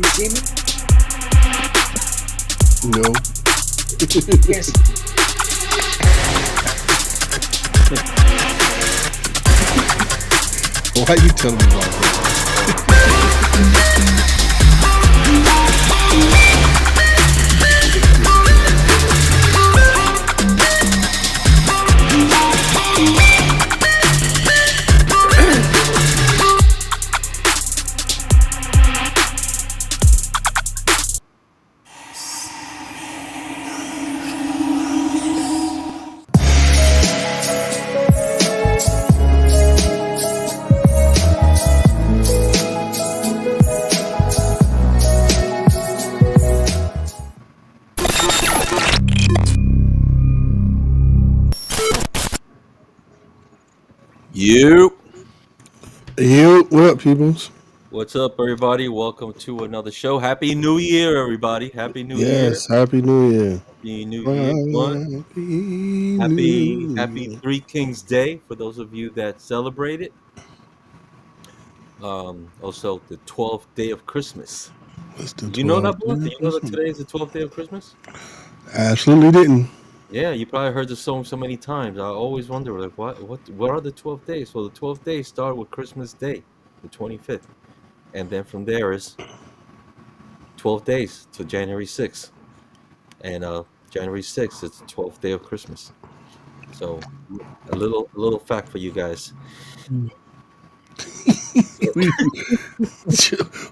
Can you see me? No. Yes. Why you telling me about that? You. Yo, what up, peoples? What's up, everybody? Welcome to another show. Happy New Year, everybody. Happy New Year. Yes, Happy New Year. Happy New Year. One. Happy Happy New Year. Three Kings Day for those of you that celebrate it. Also, the 12th day of Christmas. What's the Did you know that, 12th boy? day Did of you know that Christmas? today is the 12th day of Christmas? Absolutely didn't. Yeah, you probably heard the song so many times. I always wonder, like, what are the 12 days? Well, the 12 days start with Christmas Day, the 25th. And then from there is 12 days to January 6th. And January 6th is the 12th day of Christmas. So a little fact for you guys.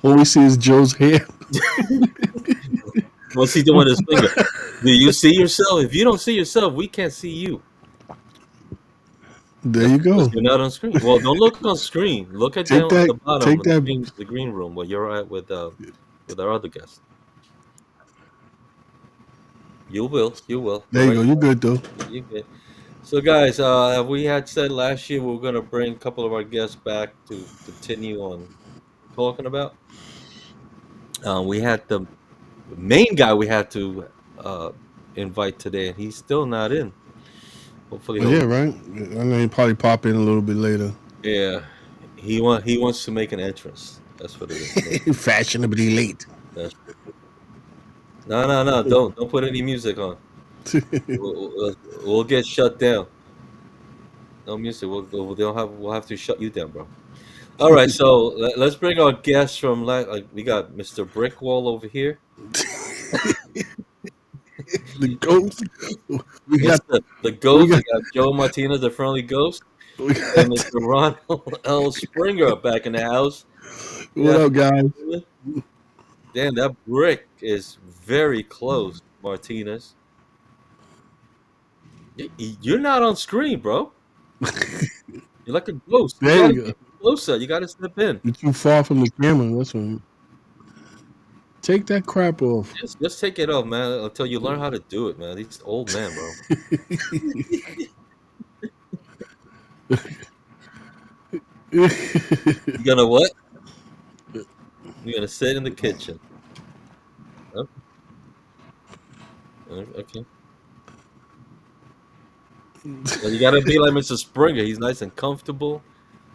All we see is Joe's hair. What's he doing with his finger? Do you see yourself? If you don't see yourself, we can't see you. There you Because go. you're not on screen. Well, don't look on screen. Look at Take down at that. the bottom Take of that. the green room where you're at with our other guest. You will. All There you right. go. You good though. You good. So, guys, we had said last year we were going to bring a couple of our guests back to continue on talking about. We had the main guy we had to invite today, and he's still not in. Hopefully, Oh, yeah, right. I know you probably pop in a little bit later. yeah, he wants to make an entrance. That's what it is. Fashionably late. That's, no, don't put any music on. We'll get shut down. No music. We'll have to shut you down, bro. All right, so let's bring our guests from we got Mr. Brickwall over here. The ghost. We It's got. the We ghost. got. We got Joe Martinez, the friendly ghost, We and got. Mr. Ronald L. Springer back in the house. What Yeah, up, guys? damn, that brick is very close, Martinez. You're not on screen, bro. You're like a ghost. You There gotta you go. get closer. You gotta step in. You're too far from the camera. That's right. Take that crap off. Just take it off, man, until you learn how to do it, man. These old man, bro. You gonna what? You're gonna sit in the kitchen. Oh, okay. Well, you gotta be like Mr. Springer. He's nice and comfortable.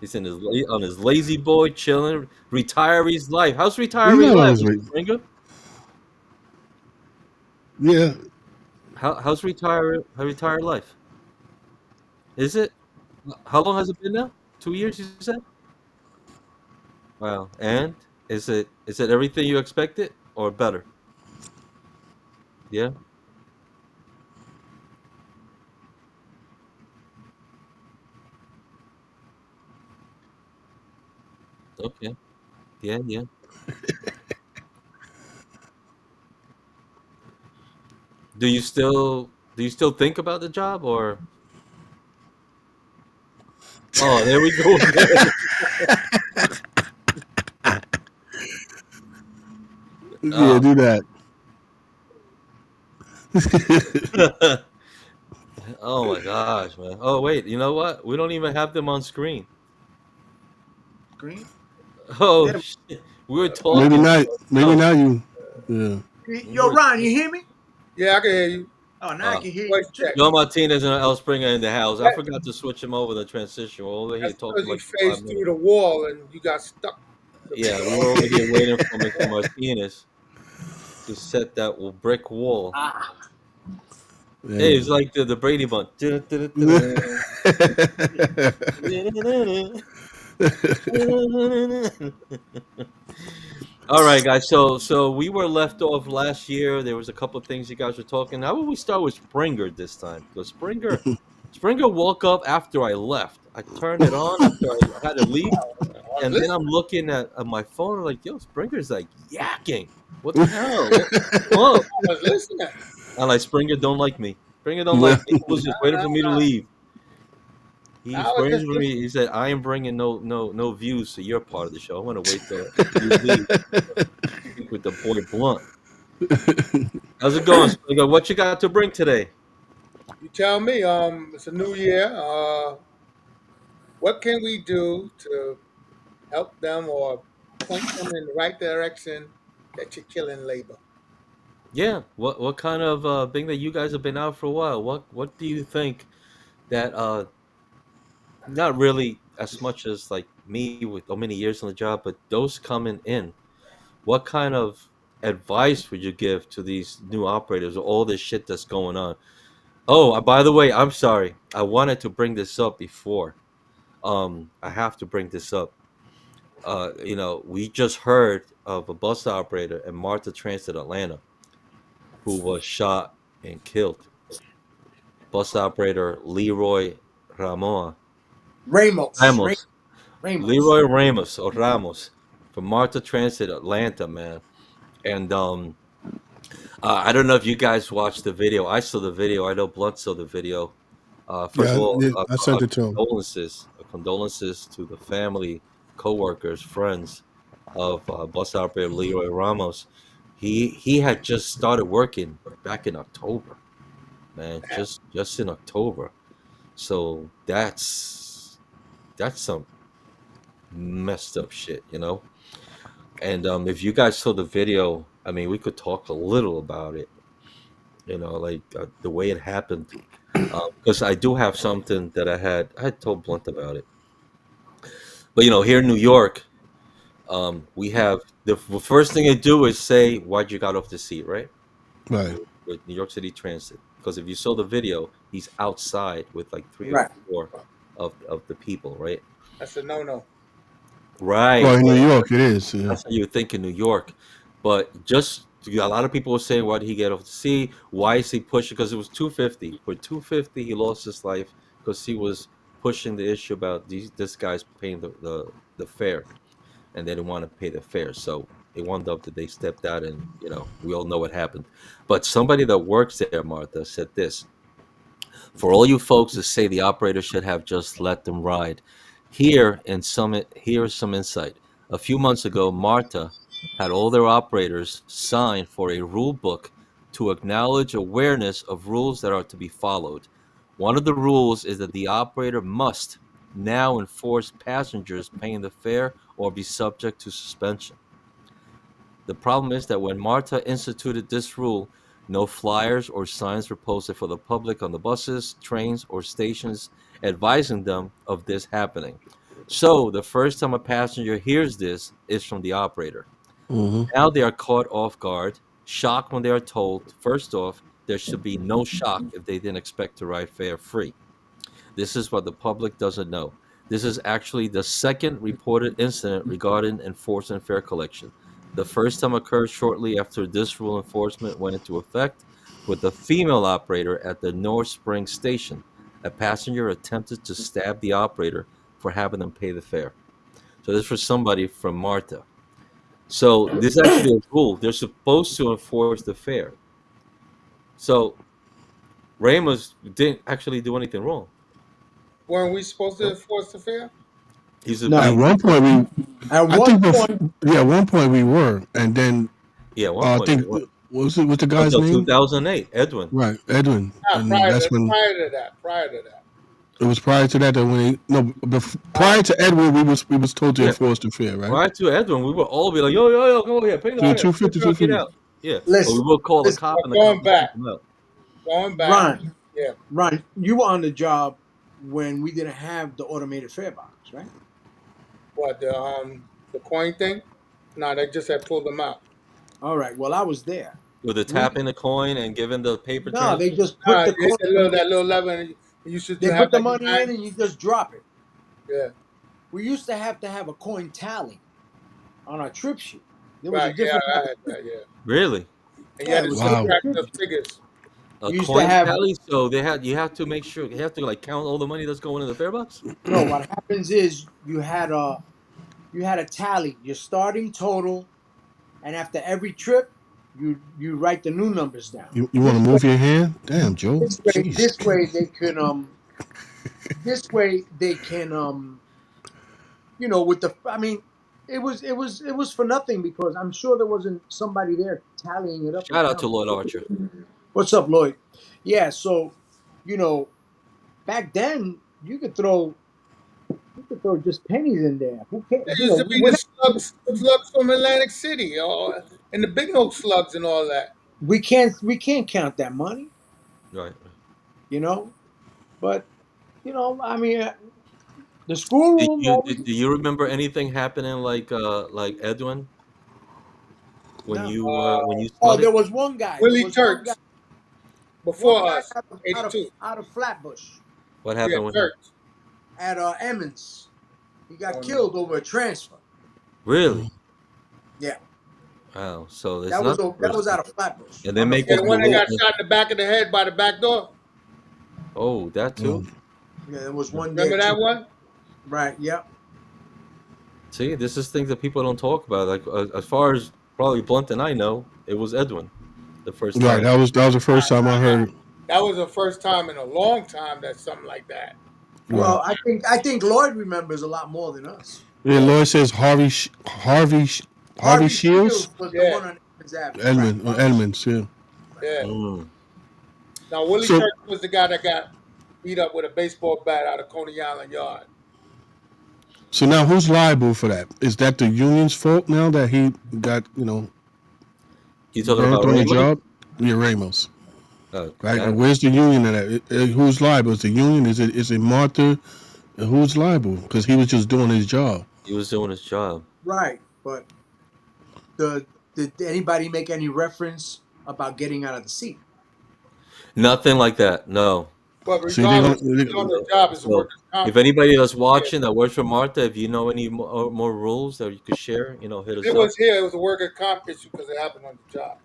He's in on his lazy boy, chilling. Retiree's life. How's He's retiree not on life, his way. Mr. Springer? Yeah. How's retired life? Is it? How long has it been now? 2 years, you said? Wow. And is it everything you expected or better? Yeah. Okay. Yeah. Yeah. Do you still think about the job or? Oh, there we go Yeah, do that. again. Oh my gosh, man. Oh wait, you know what? We don't even have them on screen. Green? Oh Yeah. shit. We were Maybe talking. not. Maybe Oh, not you. Yeah. Yo, Ron, you hear me? Yeah, I can hear you. Oh, now I uh, can hear you. Voice check. Joe Martinez and El Springer in the house. I forgot to switch him over the transition. We're over here That's talking because you like 5 phased through minutes. the wall and you got stuck. Yeah, we were over here waiting for Mr. Martinez to set that brick wall. Ah, Hey, it's like the Brady Bunch. All right, guys. So we were left off last year. There was a couple of things you guys were talking. How about we start with Springer this time? Because Springer woke up after I left. I turned it on after I had to leave, and then I'm looking at my phone like, yo, Springer's like yakking. What the hell? Whoa! I was listening. I'm like, Springer don't like me. Springer don't like me. He was just waiting for me to leave. He I was was waiting just for me. He said, I am bringing no views to your part of the show. I want to wait till you leave. Speak with the boy Blunt. How's it going, Springer? What you got to bring today? You tell me. It's a new year. What can we do to help them or point them in the right direction that you're killing labor? Yeah. What kind of being that you guys have been out for a while? What do you think that not really as much as like me with so many years on the job, but those coming in, what kind of advice would you give to these new operators or all this shit that's going on? Oh, by the way, I'm sorry. I wanted to bring this up before. I have to bring this up. We just heard of a bus operator in Marta Transit Atlanta who was shot and killed. Bus operator Leroy Ramos. Ramos. Ramos. Ramos. Leroy Ramos or Ramos from Marta Transit Atlanta, man. And I don't know if you guys watched the video. I saw the video. I know Blunt saw the video. First Yeah, of all, I sent it to him. condolences to the family, coworkers, friends of bus operator Leroy Ramos. He had just started working back in October, man, just in October. So that's some messed up shit, you know. And if you guys saw the video, I mean, we could talk a little about it, like the way it happened. Because I do have something that I had told Blunt about it. But here in New York, we have the first thing they do is say why'd you got off the seat, right? Right. With New York City Transit. Because if you saw the video, he's outside with like three Right. or four of the people, right? That's a no-no. Right. Well, in New York, it is. Yeah. That's how you would think in New York. But just a lot of people were saying, why did he get off the seat? Why is he pushing? Because it was 250. For 250, he lost his life because he was pushing the issue about this guy's paying the fare, and they didn't want to pay the fare. So it wound up that they stepped out, and we all know what happened. But somebody that works there, Martha, said this: for all you folks that say the operator should have just let them ride, here's some insight. A few months ago, Marta had all their operators sign for a rule book to acknowledge awareness of rules that are to be followed. One of the rules is that the operator must now enforce passengers paying the fare or be subject to suspension. The problem is that when Marta instituted this rule, no flyers or signs were posted for the public on the buses, trains, or stations advising them of this happening. So the first time a passenger hears this is from the operator. Mm-hmm. Now they are caught off guard, shocked when they are told, first off, there should be no shock if they didn't expect to ride fare free. This is what the public doesn't know. This is actually the second reported incident regarding enforcement fare collection. The first time occurred shortly after this rule enforcement went into effect with a female operator at the North Spring station. A passenger attempted to stab the operator for having them pay the fare. So this was somebody from Marta. So this is actually a rule. They're supposed to enforce the fare. So Ramos didn't actually do anything wrong. Weren't we supposed to enforce the fare? He's a No. At one point, At I one think, point, at one point we were, and then yeah. At one I point, think what's the guy's until name? 2008, Edwin. Right, Edwin, Ah, and that's when prior to that. it was prior to that when prior to Edwin we was told to Yeah. enforce the fare, right? Prior to Edwin, we would all be like, yo, go ahead, pay the fare. 250, Get 250. out. Yeah. But listen, we will call the listen, cop, and the going cop will back. take him out. Going back. Ron, Yeah. Ron, you were on the job when we didn't have the automated fare box, right? What The coin thing? No, they just had pulled them out. All right. Well, I was there. With the tapping the coin and giving the paper No, they transfer. just put the You hit coin. that little lever, and you should They have put the like money in, and you just drop it. Yeah, We used to have a coin tally on our trip sheet. There was a right. Yeah, different I type had of. that. Yeah, Really? and you Yeah, had it to was Wow. subtract different. the figures. A We used to coin have. tally, so you have to make sure you have to like count all the money that's going in the fare box. No, what happens is you had a tally, your starting total, and after every trip, you write the new numbers down. You want to This way, move your hand? Damn, Joe. this way, Jeez. this way they can this way they can with the I mean, it was for nothing because I'm sure there wasn't somebody there tallying it up and Shout out to counting. Lloyd Archer. What's up, Lloyd? Yeah, so you know, back then you could throw just pennies in there. Who cares? There used to be the slugs from Atlantic City, and the big old slugs and all that. we can't count that money, Right. you know. But I mean, the schoolroom always Do you remember anything happening like Edwin no. when you Oh, started? there was one guy. There Willie was one guy. Turks before us, Out of 82. out of Flatbush What Yeah, happened with him? Turks. at Emmons. He got Oh, killed over a transfer. Really? Yeah, Wow. So it's that not was the that first was time. out of Flatbush. And they make Yeah, this the one that got movie. shot in the back of the head by the back door. Oh, that too. Yeah, there was one Remember there that too. one? Right. Yep. See, this is things that people don't talk about. Like as far as probably Blunt and I know, it was Edwin, the first Right. time. That was the first time I heard it. That was the first time in a long time that something like that. Right. Well, I think Lloyd remembers a lot more than us. Yeah, Yeah, Lloyd says Harvey Harvey Shields, Shields was the yeah, one on Evans Avenue. Right. Edmonds. Yeah. yeah. Mm. Now Willie So Turks was the guy that got beat up with a baseball bat out of Coney Island Yard. so now who's liable for that? Is that the union's fault now that he got You talking burnt about on the Ramos? job? Yeah, Ramos. Right. And That where's the union at that? Who's liable? Is the union? Is it Martha? Who's liable? Because he was just doing his job. he was doing his job. Right. But did anybody make any reference about getting out of the seat? Nothing like that. No. But See, they're regardless, gonna. he's on the job as a So, workers' comp. if anybody that's watching that works for Martha, if you know any more rules that you could share, hit us It up. was here. It was a workers' comp issue because it happened on the job.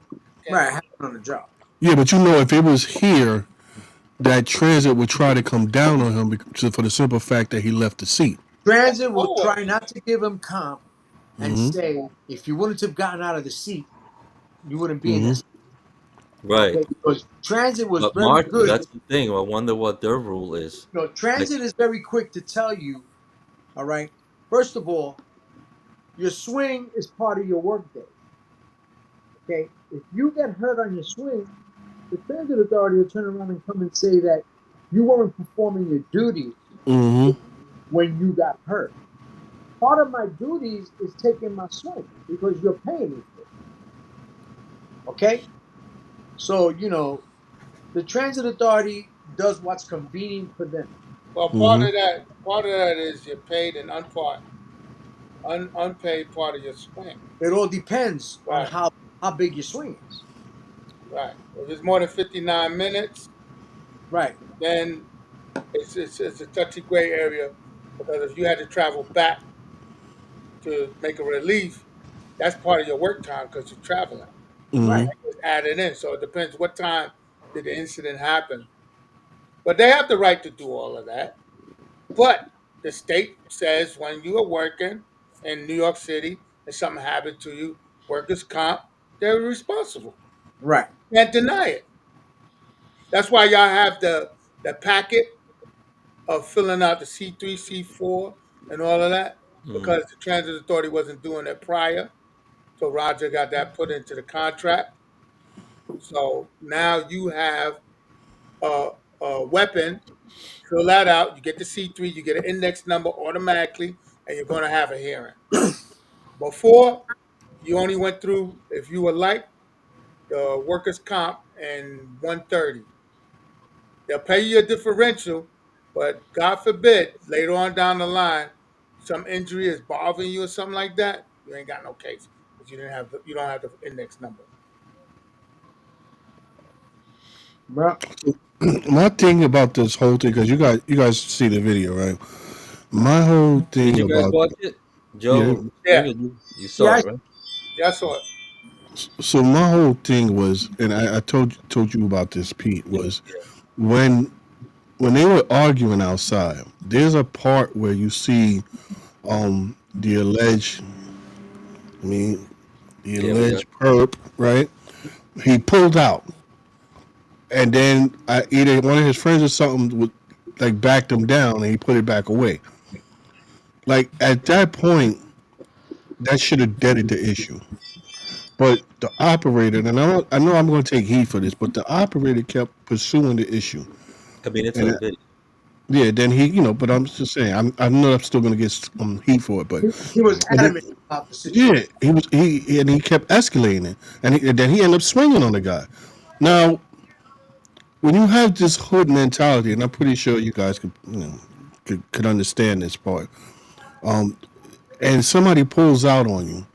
Right. Happened on the job. Yeah, but if it was here, that transit would try to come down on him for the simple fact that he left the seat. Transit will Oh, try not to give him comp and Mm-hmm. say if you wouldn't have gotten out of the seat, you wouldn't be in Mm-hmm. this. Right. Okay? Because transit was But very Martha, good. that's the thing. I wonder what their rule is. Transit is very quick to tell you. All right. First of all, your swing is part of your workday. Okay. If you get hurt on your swing, the transit authority will turn around and come and say that you weren't performing your duties Mm-hmm. when you got hurt. Part of my duties is taking my swing because you're paying me for it. Okay? So, the transit authority does what's convenient for them. well, part of that is you're paid an unpaid part of your swing. It all depends on Right. how big your swing is. Right. If it's more than 59 minutes, Right. then it's a touchy gray area because if you had to travel back to make a relief, that's part of your work time because you're traveling. Mm-hmm. Right. It's added in, so it depends what time did the incident happen. But they have the right to do all of that. But the state says when you are working in New York City and something happened to you, workers' comp, they're responsible. Right. Can't deny it. That's why y'all have the packet of filling out the C3, C4, and all of that because the transit authority wasn't doing it prior. So Roger got that put into the contract. So now you have a weapon. Fill that out. You get the C3. You get an index number automatically, and you're going to have a hearing. Before, you only went through if you were like the workers' comp and 130. They'll pay you a differential, but God forbid later on down the line, some injury is bothering you or something like that, you ain't got no case because you don't have the index number. Bro, My thing about this whole thing, because you guys see the video, right? My whole Did thing you guys about watch it? yeah. Joe, Yeah, you saw yeah, it, right? yeah, I saw it. So my whole thing was, and I told you about this, Pete, Yeah, was when when they were arguing outside. There's a part where you see the alleged, I mean, the yeah, we got. alleged perp, right? He pulled out, and then either one of his friends or something would like backed him down, and he put it back away. Like at that point, that should have deaded the issue. But the operator, and I know I'm going to take heat for this, but the operator kept pursuing the issue, I mean, it's and on video. yeah, then but I'm just saying, I know I'm still going to get some heat for it, but he was adamant about the yeah, situation. he kept escalating it, and then he ended up swinging on the guy. Now, when you have this hood mentality, and I'm pretty sure you guys could understand this part, and somebody pulls out on you,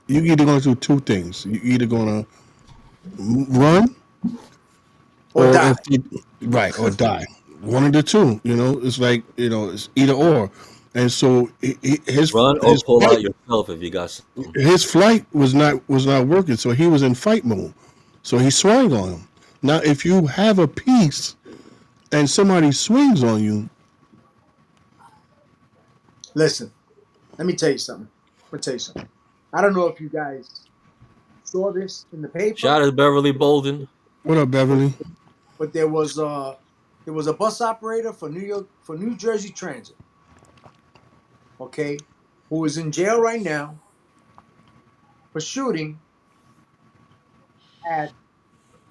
you either going to do two things. You either going to run Or die. right or die. One of the two. It's like it's either or. And so Run or his pull flight out yourself if you got something. his flight was not working. So he was in fight mode. So he swung on him. Now, if you have a piece and somebody swings on you, Listen, let me tell you something. I don't know if you guys saw this in the paper, Shout out to Beverly Bolden. what up, but Beverly? there was a bus operator for New Jersey Transit, okay, who is in jail right now for shooting at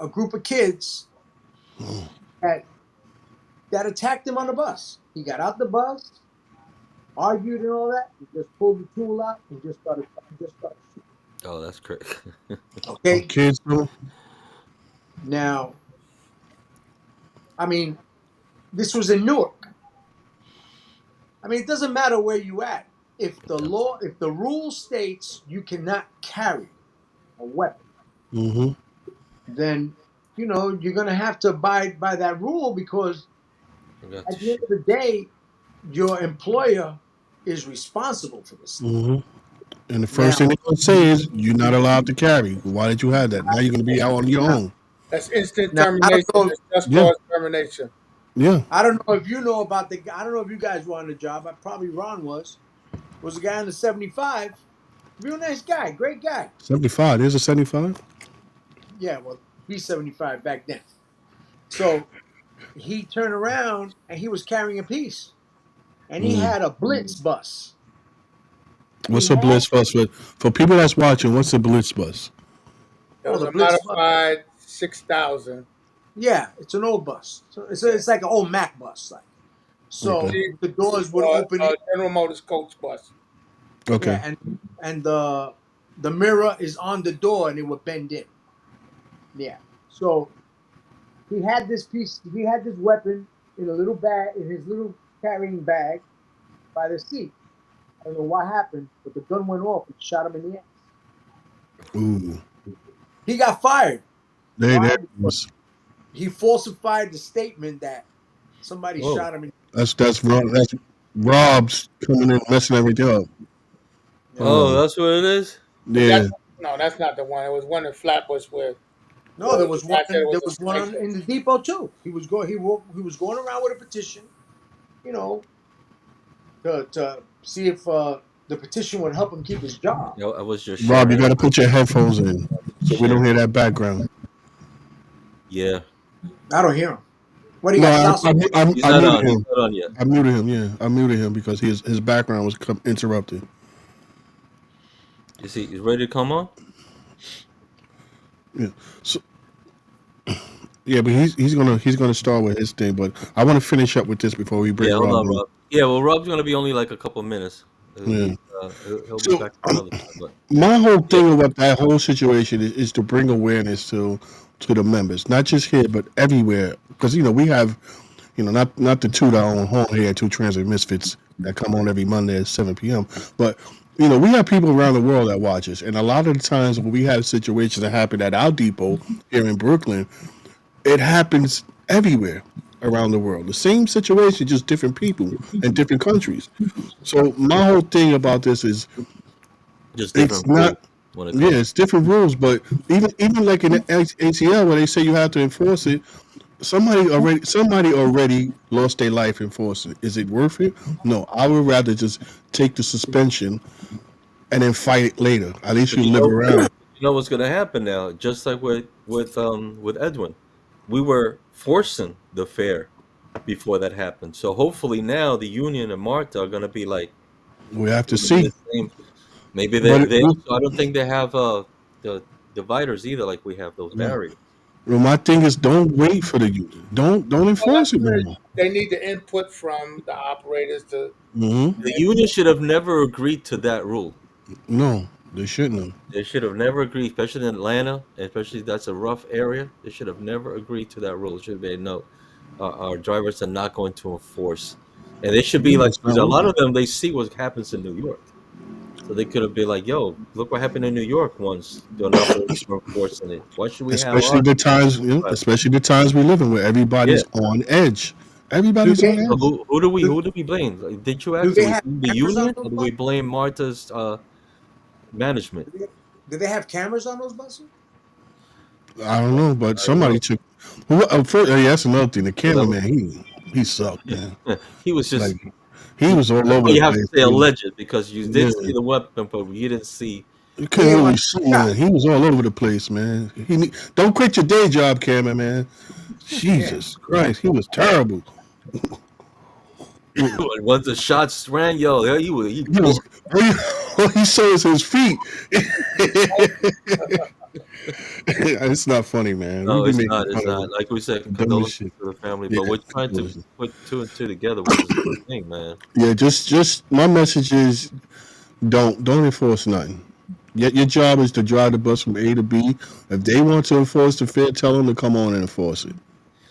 a group of kids that attacked him on the bus. He got out the bus, argued and all that. He just pulled the tool out and just started shooting. Oh, that's crazy. Okay, Kids, though? now, I mean, this was in Newark. I mean, it doesn't matter where you at. If the rule states you cannot carry a weapon, Mm-hmm. then you're gonna have to abide by that rule because I got at to the end shit. of the day, your employer is responsible for this stuff. Mm-hmm. And the first thing Now, they're gonna say is you're not allowed to carry. Why did you have that? Now you're gonna be out on your now, own. That's instant now, I don't termination. know. That's just Yeah, cause termination. yeah. I don't know if you know about the. I don't know if you guys were on the job. Probably Ron was a guy in the 75. Real nice guy, great guy. 75. There's a 75. Yeah, well, he's 75 back then. So he turned around and he was carrying a piece, and he Mm. had a blitz bus. He What's a had blitz bus for people that's watching? What's a blitz bus? It was the a blitz bus. modified 6,000. Yeah, it's an old bus. So it's like an old Mac bus, like. Okay. So the doors would open it. General Motors coach bus. Okay. Yeah, and the mirror is on the door, and it would bend in. Yeah. So he had this piece. He had this weapon in a little bag, in his little carrying bag by the seat. I don't know what happened, but the gun went off and shot him in the ass. Ooh. He got fired. There Why? it Because is. he falsified the statement that somebody Whoa. shot him in. That's wrong. That's Rob's coming in messing everything up. Hold Oh, on. that's what it is? Is that Yeah. no? That's not the one. It was one in Flatbush where No, there the was one. guy said it There was a was one sniper. in the depot too. He was going around with a petition, you know, to see if the petition would help him keep his job. I was just Rob, you sharing. got to put your headphones in so we don't hear that background. Yeah. I don't hear him. What do you No, got, salsa? He's I not muted on. He's him. not on yet. I muted him. Yeah, I muted him because his background was interrupted. Is he's ready to come on? Yeah. So yeah, but he's gonna start with his thing. But I want to finish up with this before we bring Yeah, hold Rob on, in. Rob. Yeah, well, Rob's going to be only like a couple minutes. Yeah. He'll be So back another time. But my whole yeah, thing about that whole situation is to bring awareness to the members, not just here but everywhere, because we have, not to toot our own horn here at Two Transit Misfits that come on every Monday at 7 p.m. But we have people around the world that watch us, and a lot of the times when we have situations that happen at our depot here in Brooklyn, it happens everywhere around the world. The same situation, just different people in different countries. So my whole thing about this is Just it's different rules not. when it Yeah, comes. it's different rules, but even like in the ATL where they say you have to enforce it, somebody already lost their life enforcing it. Is it worth it? No, I would rather just take the suspension and then fight it later. At least But you live around. you know what's gonna happen now? Just like with Edwin, we were forcing the fair before that happened. So hopefully now the union and Marta are gonna be like We have to gonna be see. the same. Maybe But they also. I don't think they have the dividers either, like we have those barriers. my thing is, don't wait for the union. Don't Well, enforce it no more. they need the input from the operators to. Hmm. The union should have never agreed to that rule. No, they shouldn't have. They should have never agreed, especially in Atlanta, especially that's a rough area. They should have never agreed to that rule. It should have been no. Our drivers are not going to enforce, and they should be Yeah, like it's because not a lot working. of them they see what happens in New York, so they could have been like, "Yo, look what happened in New York once the operators were enforcing it. Why should we have Especially our the times, drivers?" especially the times we live in where Yeah. everybody's on edge. Do Everybody's on they So edge. do, who do we blame? Like, did you do ask? Do they we have blame the cameras on union those or do we buses? blame Marta's management? Do they have cameras on those buses? I don't know, but I don't know. somebody took. First, yeah, that's another thing. The Well, that was, cameraman, he sucked, man. he was Like just. he was all That's over why the you have to place. say alleged because you did Yeah, see the weapon, but you didn't see. you He couldn't didn't really want see, to shot. man. He was all over the place, man. Don't quit your day job, cameraman, man. Yeah. Jesus Christ, he was terrible. Once the shots rang, yo, he He was booked. all he saw was his feet. It's not funny, man. We No, be it's making not. It's fun of not. the Like we said, dumbest condolences shit. to the family, Yeah, but we're trying to condolences. put two and two together, which is a good thing, man. Yeah. Just my message is don't enforce nothing. Yet your job is to drive the bus from A to B. If they want to enforce the fair, tell them to come on and enforce it.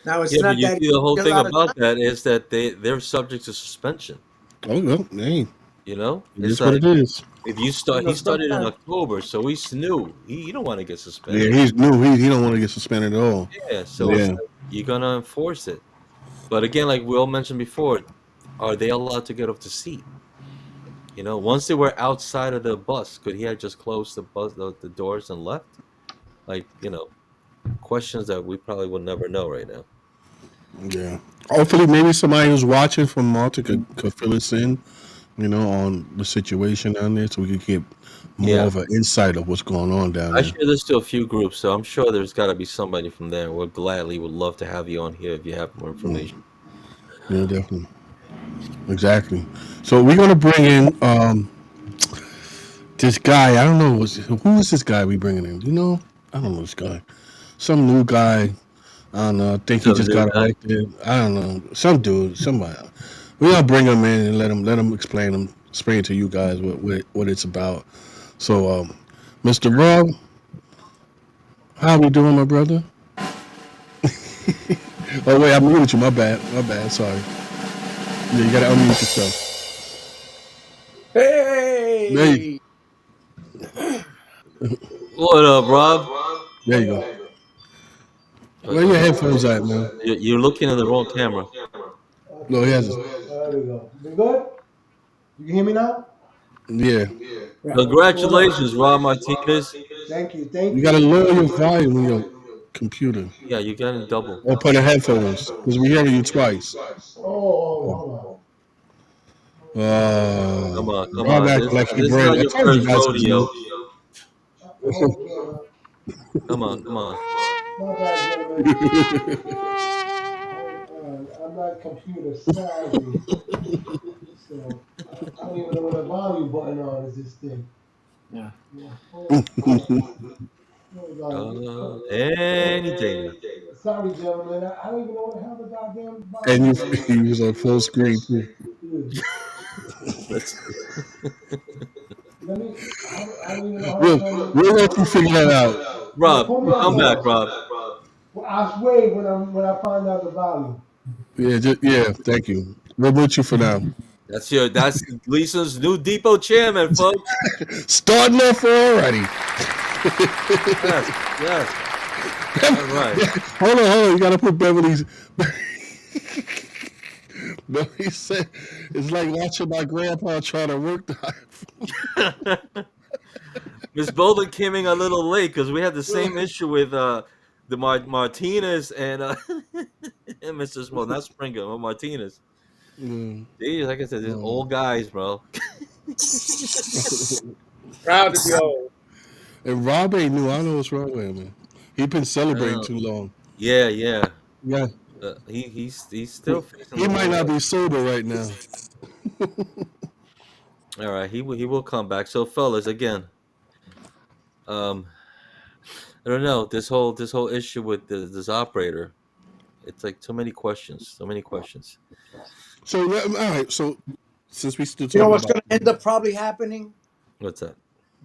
Now it's Yeah, but not you that see, the whole easy a thing lot of about times. that is that they're subject to suspension. Oh well, hey, You know, it it's is what like it is. if you start, he started in Sometimes October, so he's new. He you don't want to get Yeah, suspended. he's new. He don't want to get suspended at all. Yeah, so it's Yeah, like you're gonna enforce it. But again, like we all mentioned before, are they allowed to get off the seat? Once they were outside of the bus, could he have just closed the doors and left? Like, questions that we probably will never know right now. yeah. Hopefully, maybe somebody who's watching from Malta could fill us in, on the situation down there, so we could get more Yeah, of an insight of what's going on down I there. share this to a few groups, so I'm sure there's got to be somebody from there. We'll gladly would love to have you on here if you have more information. Yeah, definitely, exactly. So we're gonna bring in this guy. I don't know who is this guy we bringing in. I don't know this guy. Some new guy. I don't know. I think he Some just new got guy. elected. I don't know. Some dude, somebody. We gotta bring him in and let him explain to you guys what it's about. So, Mr. Rob, how we doing, my brother? Oh wait, I muted you. My bad. My bad. Sorry. Yeah, you gotta unmute yourself. There you, hey, What up, Rob? there you go. Uh, Where uh, your headphones at, man? you're looking at the wrong camera. No, he has. There we go. You good? You can hear me now? Yeah, yeah. What's going on? Congratulations, Rob Martinez. Thank you, thank you you. gotta lower your volume on your computer Yeah, you got in double. or put in headphones because we're hearing you twice. Hold Come on, come Rob on. acting This like he this is brand. not I your told you first guys it was rodeo. new. on. Hold on. Come on, come on. My bad, gentlemen. Hold on. I'm not computer savvy, so I don't even know what the volume button on is this thing. Yeah. Yeah, hold on. Any day now. Sorry, gentlemen. I don't even know what the hell the goddamn And volume button you was on full screen too. is. Let's Let me. I don't even know how to We'll turn it. we'll let you figure that out. Yeah, Rob, put me on come back, pause. Rob. Well, I swear when I find out the volume. Yeah, yeah. Thank you. We'll mute you for now. That's Gleason's new depot chairman, folks. Starting off already. Yes. All right. Hold on. You gotta put Beverly's. Beverly said it's like watching my grandpa try to work the. Miss Bolden came in a little late because we had the same issue with the Martinez and and Mr. Small, not Springer, but Martinez. Jeez, like I said, these old guys, bro. Proud to be old. And Rob ain't new. I don't know what's wrong with him, man. He been celebrating too long. Yeah. Yeah. He's still facing. He might not be sober right now. All right, he will come back. So, fellas, again, I don't know this whole issue with this operator. It's like too many questions. So all right. So since we still You know talking what's about going to end up probably happening? What's that?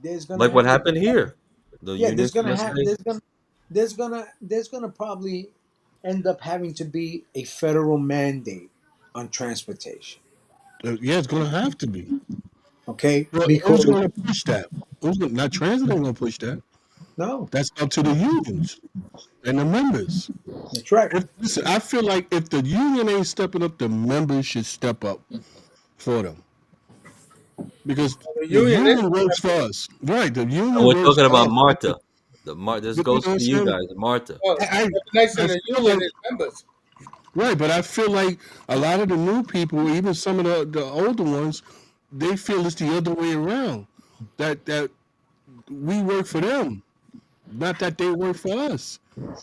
There's going Like what happened here? there's gonna probably end up having to be a federal mandate on transportation. yeah, it's gonna have to be. Okay, Well, who's because gonna push that? Not transit ain't gonna push that. no, That's up to the unions and the members. that's right. Listen, I feel like if the union ain't stepping up, the members should step up for them. Because the union works for us. Right, the union We're works talking for about us. Marta. This goes to you saying? guys, Marta. Nice in the feel union like- is members. Right, but I feel like a lot of the new people, even some of the older ones, they feel it's the other way around. That we work for them, not that they work for us.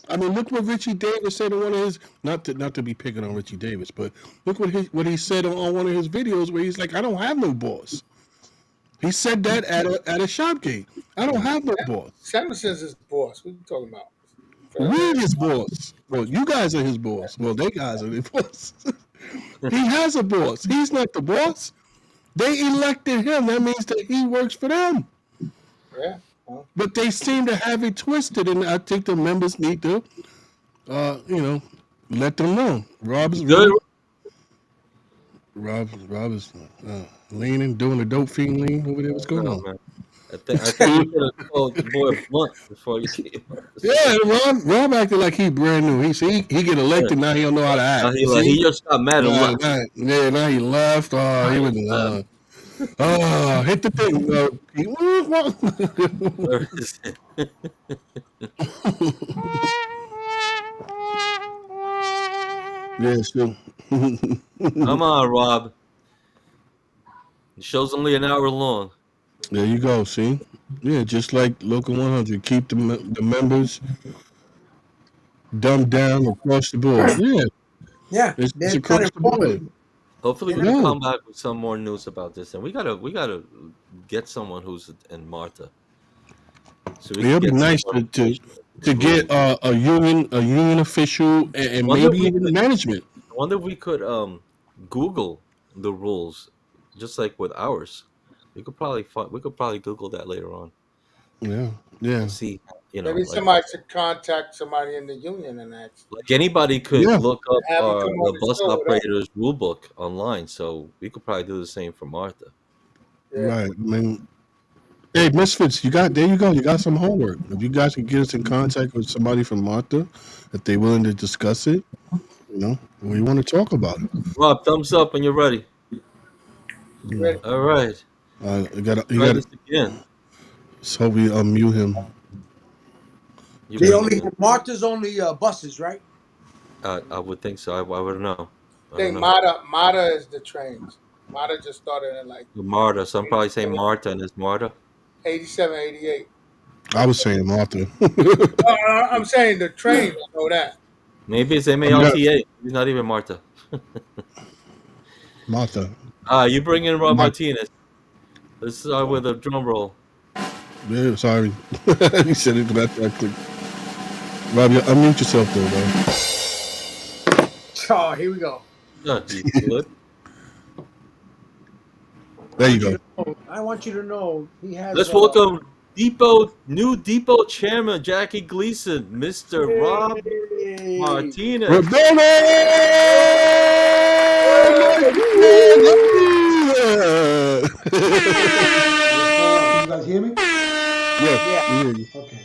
I mean, look what Richie Davis said in one of his not to be picking on Richie Davis, but look what he said on one of his videos where he's like, I don't have no boss. He said that at a shop gate. I don't have no boss. Samuelson's his boss. What are you talking about? We're his boss. Well, you guys are his boss. Well, they guys are his boss. He has a boss. He's not the boss. They elected him. That means that he works for them. Yeah. But they seem to have it twisted, and I think the members need to, let them know. Rob is leaning, doing the dope fiend lean over there. What's going on? Man. I think you could have called your boy Blunt before you came. Yeah, Rob acted like he brand new. He get elected now. He don't know how to act. Now he just got mad and left. Now he left. Oh, he was. Hit the thing. Where is it? Yeah, still. Come on, Rob. The show's only an hour long. There you go. See, yeah, just like Local 100, keep the members dumbed down across the board. Yeah, it's across the board. Hopefully, we can come back with some more news about this, and we gotta get someone who's in Marta. So it'd be nice to get a union official and maybe even management. I wonder if we could Google the rules, just like with ours. We could probably Google that later on. Yeah. And see, maybe somebody should contact somebody in the union and ask. Like anybody could look up the bus operator's rule book online, so we could probably do the same for Martha. Yeah. Right. I mean, hey, Misfits, there you go. You got some homework. If you guys can get us in contact with somebody from Martha, if they're willing to discuss it, we want to talk about it. Rob, thumbs up when you're ready. Ready. All right. You got this again. Let's hope we unmute him. Martha's only buses, right? I would think so. I wouldn't know. I think Marta is the trains. Marta just started in like Marta. So I'm probably saying Marta, and it's Marta. 87, 88. I was saying Martha. I'm saying the train. I know that. Maybe it's MARTA. It's not even Marta. Martha. You bring in Rob Martinez. Let's start with a drum roll. Yeah, sorry. You said it that quick. Rob, unmute yourself though, bro. Oh, here we go. Good. There you go. I want you to know he has. Let's welcome new Depot Chairman Jackie Gleason, Mr. Rob Martinez. Roberto! What's going on? Can you guys hear me? Yes, Yeah. we hear you. Okay,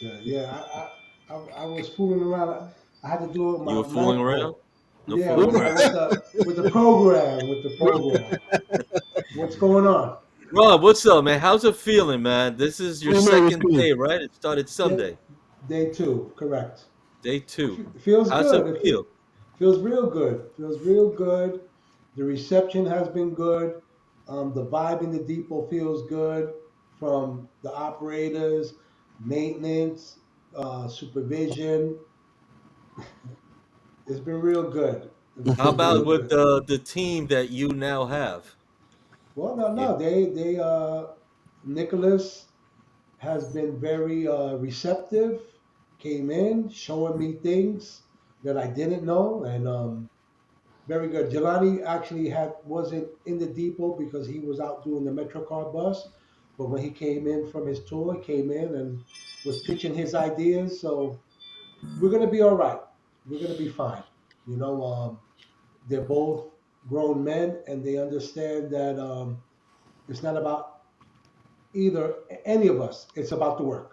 good. Yeah, I was fooling around. I had to do it with You were my fooling around? MacBook. No Yeah, fooling with around. the program, with the program. What's going on? Rob, what's up, man? How's it feeling, man? This is your Hey, man, what's second good? day, right? It started Yeah, Sunday, day two, correct. day two. Feels How's it good. feel? Feels real good. Feels real good. The reception has been good. The vibe in the depot feels good from the operators, maintenance, supervision. It's been real good. It's How been about real with good. the team that you now have? Well, no, Yeah. no, Nicholas has been very receptive. Came in, showing me things that I didn't know, and very good. Jelani actually had wasn't in the depot because he was out doing the MetroCard bus, but when he came in from his tour, he came in and was pitching his ideas. So we're gonna be all right. We're gonna be fine. You know, they're both grown men, and they understand that it's not about either any of us. It's about the work.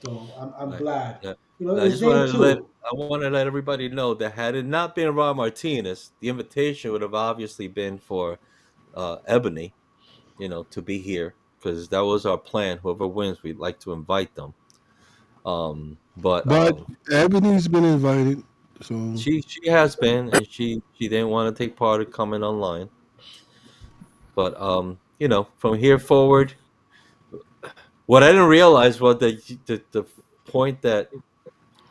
So I'm Right. glad. Yeah. You know, Now, it's day two. I want to let everybody know that had it not been Rob Martinez, the invitation would have obviously been for Ebony, to be here because that was our plan. Whoever wins, we'd like to invite them. But But Ebony's been invited, so she has been, and she didn't want to take part of coming online. But from here forward, what I didn't realize was that the point that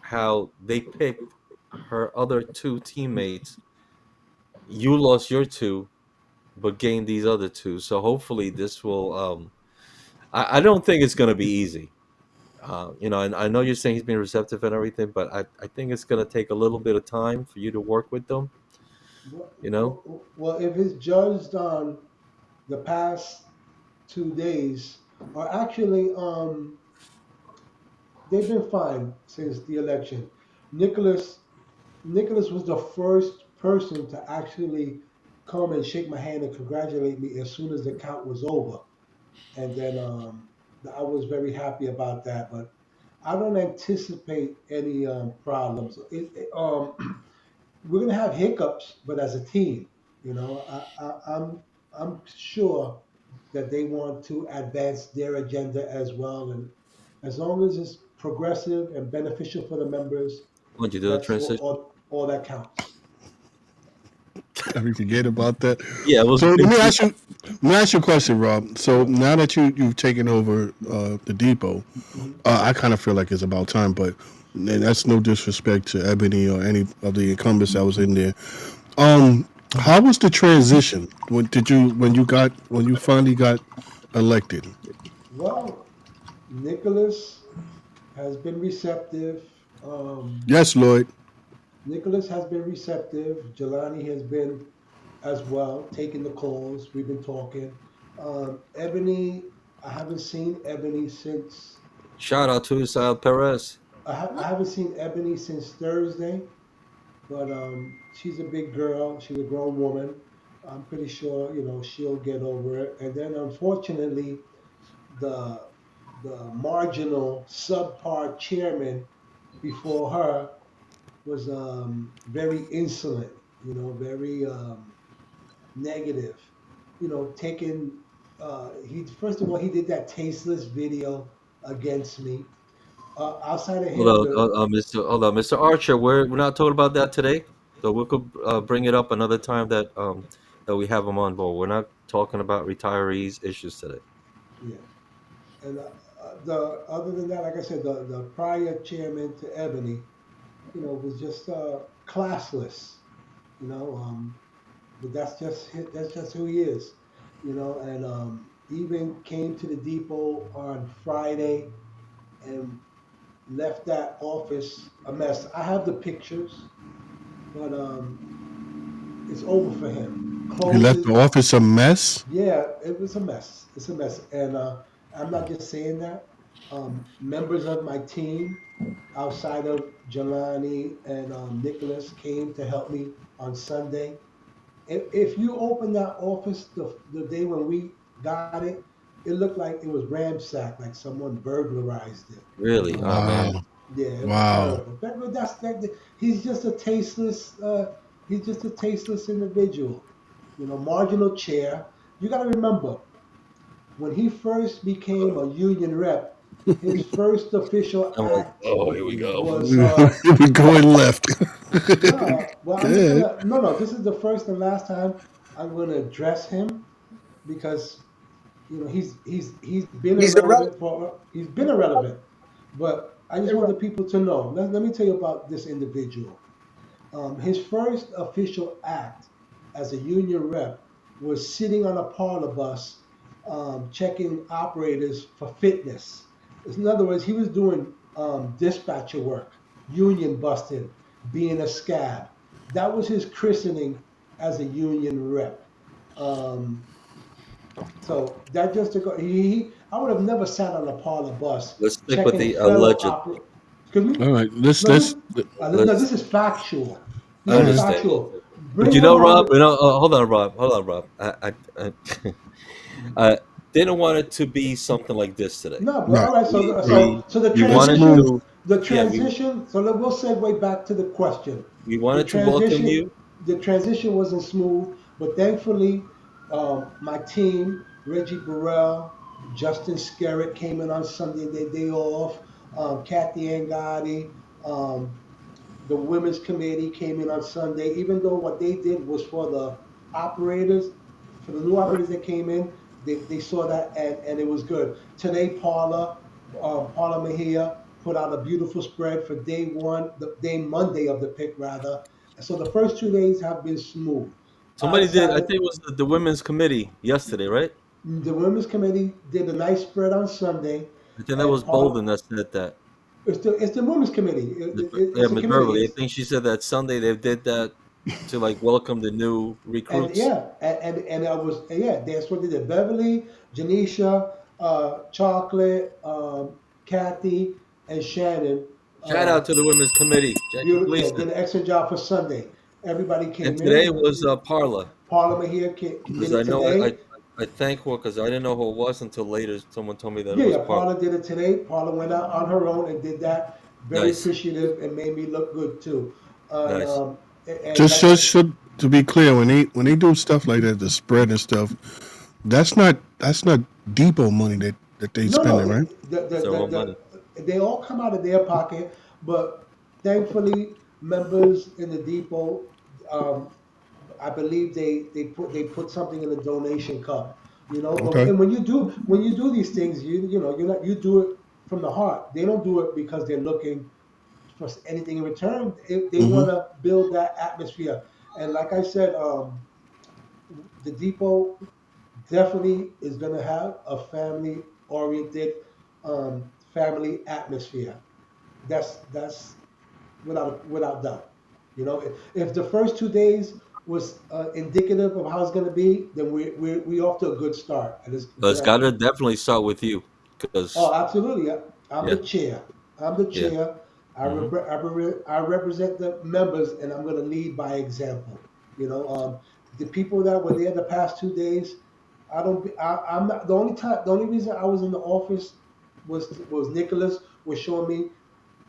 how they picked her other two teammates. You lost your two, but gained these other two. So hopefully this will. I don't think it's going to be easy. And I know you're saying he's being receptive and everything, but I think it's going to take a little bit of time for you to work with them. You know, Well, if it's judged on the past 2 days, or actually, they've been fine since the election. Nicholas Nicholas was the first person to actually come and shake my hand and congratulate me as soon as the count was over, and then I was very happy about that. But I don't anticipate any problems. We're gonna have hiccups, but as a team, I'm sure that they want to advance their agenda as well, and as long as it's progressive and beneficial for the members, once you do the that's transition. all that counts. I forget about that. Yeah, it was a So let big me deal. ask you. Let me ask you a question, Rob. So Sure. now that you've taken over the depot, Mhm. I kind of feel like it's about time. But and that's no disrespect to Ebony or any of the incumbents that was in there. How was the transition? When you finally got elected? Well, Nicholas has been receptive. Yes, Lloyd. Nicholas has been receptive. Jelani has been as well, taking the calls. We've been talking. Ebony, I haven't seen Ebony since Shout out to Isaiah Perez. I haven't seen Ebony since Thursday, but she's a big girl. She's a grown woman. I'm pretty sure she'll get over it. And then unfortunately, the marginal subpar chairman before her was very insolent, very negative, taking he first of all he did that tasteless video against me. Outside of him, Hold on, Mr. Archer. We're not talking about that today, so we could bring it up another time that we have him on board. We're not talking about retirees issues today. yeah, and the other than that, like I said, the prior chairman to Ebony, was just classless, you know. But that's just who he is, and even came to the depot on Friday and left that office a mess. I have the pictures, but it's over for him. He left the Closes, office a mess. yeah, it was a mess. It's a mess, and I'm not just saying that. Members of my team, outside of Jelani and Nicholas, came to help me on Sunday. if you open that office the day when we got it, it looked like it was ransacked, like someone burglarized it. Really? Oh man. Wow. Yeah, it was Wow. terrible. But he's just a tasteless. He's just a tasteless individual. Marginal chair. You got to remember when he first became a union rep, his first official I'm like, act oh, here we go. was We're going left. no. Well, I'm just Good. gonna no. This is the first and last time I'm gonna address him because he's been He's irrelevant. irrelevant. But I just want the Irrelevant. people to know. Let me tell you about this individual. His first official act as a union rep was sitting on a parlor bus, checking operators for fitness. In other words, he was doing dispatcher work, union busting, being a scab. That was his christening as a union rep. Um, so that just to go, I would have never sat on a parlor bus Let's stick with checking the fellow alleged. opera. Excuse me. All right. Let's No, let's. no, Let's. this is factual. I This All is right. understand. factual. But Bring you him know, Rob. on. Hold on, Rob. Hold on, Rob. I didn't want it to be something like this today. No, but Right. all right. We So, Right. so, so the we Keep it wanted smooth. transition, to. the Yeah, we transition. So we'll segue back to the question. we The wanted to welcome transition, you. the transition wasn't smooth, but thankfully, my team, Reggie Burrell, Justin Skerritt came in on Sunday, their day off. Kathy Angotti, the women's committee came in on Sunday, even though what they did was for the operators, for the new operators that came in, they saw that and it was good. Today, Paula Mejia put out a beautiful spread for day one, the day Monday of the pick rather. And so the first 2 days have been smooth. On Somebody did. I Saturday, think it was the women's committee yesterday, right? the women's committee did a nice spread on Sunday, I think that and was Paula, Bolden that said that. it's the women's committee. Yeah, It's a Miss committee. Beverly. I think she said that Sunday they did that to like welcome the new And recruits. yeah, and I was yeah, that's what they did. Beverly, Janisha, Chocolate, Kathy, and Shannon. Shout out to the women's committee, Jackie Beautiful, yeah, Gleason. did an excellent job for Sunday. Everybody And came today in. was Parla. Parliament here did Because it I know today. I thank her because I didn't know who it was until later. Someone told me that it Yeah, was yeah, Parla. Paula did it today. Paula went out on her own and did that. Very Nice, appreciative and made me look good too. And nice. and Just, like just so, to be clear, when they do stuff like that, the spread and stuff, that's not depot money that they no, no, spending, right? It's their own money. they all come out of their pocket, but thankfully, members in the depot, um, I believe they put something in the donation cup, Okay. and when you do these things, you do it from the heart. They don't do it because they're looking for anything in return. They Mm-hmm. want to build that atmosphere, and like I said, the depot definitely is going to have a family oriented family atmosphere. That's without doubt. If the first 2 days was indicative of how it's going to be, then we off to a good start. And But it's got to definitely start with you because oh, absolutely. I'm yeah, the chair. I'm the yeah. chair. Hmm. I represent the members, and I'm going to lead by example. The people that were there the past 2 days, I don't. I'm not the only time. The only reason I was in the office was Nicholas was showing me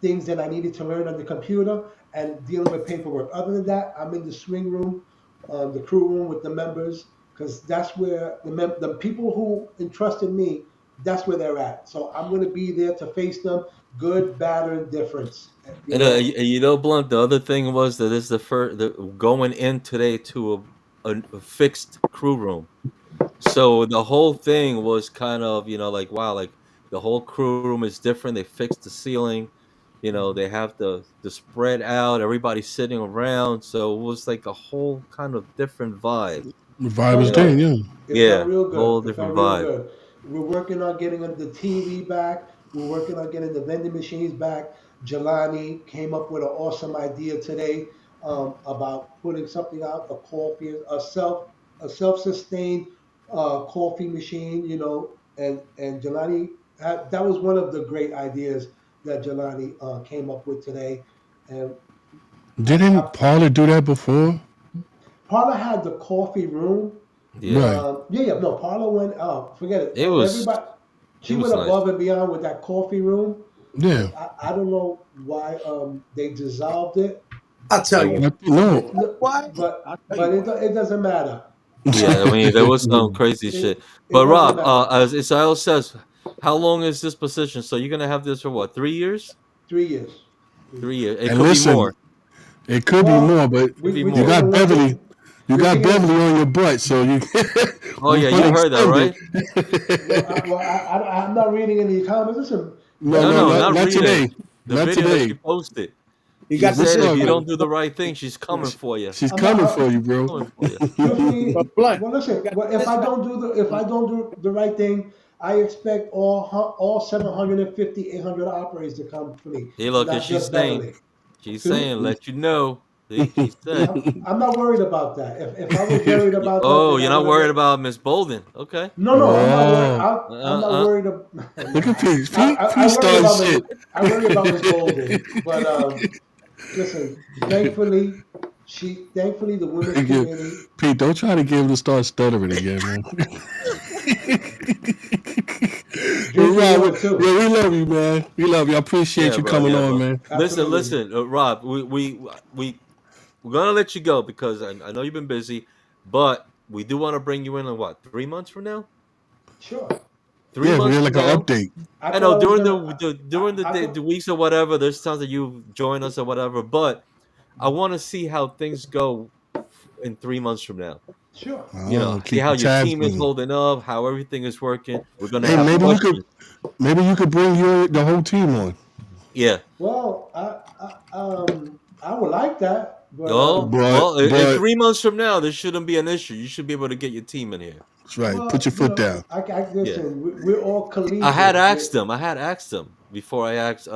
things that I needed to learn on the computer and dealing with paperwork. Other than that, I'm in the swing room, the crew room with the members, because that's where the people who entrusted me, that's where they're at. So I'm going to be there to face them, good, bad, or indifference. Blunt. The other thing was that this is the first going in today to a fixed crew room. So the whole thing was kind of like wow, like the whole crew room is different. They fixed the ceiling. They have the spread out. Everybody's sitting around. So it was like a whole kind of different vibe. The It vibe felt is You know, there, good. yeah. It felt yeah, real whole good. It different felt real vibe. good. We're working on getting the TV back. We're working on getting the vending machines back. Jelani came up with an awesome idea today about putting something out, a coffee, a self-sustained coffee machine. And Jelani that was one of the great ideas that Jelani came up with today. And I, Didn't Paula do that before? Parlor had the coffee room. Yeah, Right. No, Parlor went. Forget it. it was Everybody, it she was went nice. above and beyond with that coffee room, Yeah. but I don't know why they dissolved it. I'll tell It, you. No. No, Why? but I'll tell you why. it doesn't matter. yeah, I mean there was some crazy It shit. it But doesn't Rob, matter. as Isael says, how long is this position? So you're gonna have this for what? 3 years? 3 years. 3 years. It And could be listen, more. it could be more, Well, but Could be you we're taking more. it got one day. Beverly. You We're got taking it. Beverly on your butt, so you Oh we yeah, want you to heard that, extend right? I'm not reading any comments. Listen, No, No, no, no, Beverly, not not read it. today. The Not video that she today. posted. You She got the What's said if up? you video. don't do the right thing, she's coming for you. She's I'm not. coming for you, bro. Coming for you. Truthfully, But Blunt, well, you listen. got Well, this right. if I don't do the right thing, I expect all 750, 800 operators to come for me, Hey, look, and not she's just saying, Beverly. she's Excuse me. saying, let you know. See, she said. I'm not worried about that. If I was worried about that, Oh, then I you're would not have. worried about Miss Bolden. Okay. No, I'm not worried. Oh, I'm not Uh-uh. worried. look at Nah, Pete. I Pete worry starting about Miss. shit. I worry about Miss Bolden, but listen. Thankfully, thankfully the women's committee. Pete, don't try to get him to start stuttering again, man. Well, Drinking Rob, water too. yeah, we love you, man. We love you. I appreciate Yeah, you bro. coming Yeah, on, bro. man. Listen, Absolutely. listen, Rob. We're gonna let you go because I know you've been busy, but we do want to bring you in what 3 months from now? Sure. Three Yeah, months we're from like an now. update. I I thought know I was during gonna. during the I day, thought. the weeks or whatever, there's times that you join us or whatever. But I want to see how things go in 3 months from now. Sure. Oh, See keep how the your tabs team is clean. holding up, how everything is working. We're gonna Hey, have questions. maybe you could bring the whole team on. Yeah. Well, I would like that, but Oh, But well, in but 3 months from now, there shouldn't be an issue. You should be able to get your team in here. that's right. Put well, your foot down. I Yeah. listen. We're all I had collegiate. asked them. I had asked them before I asked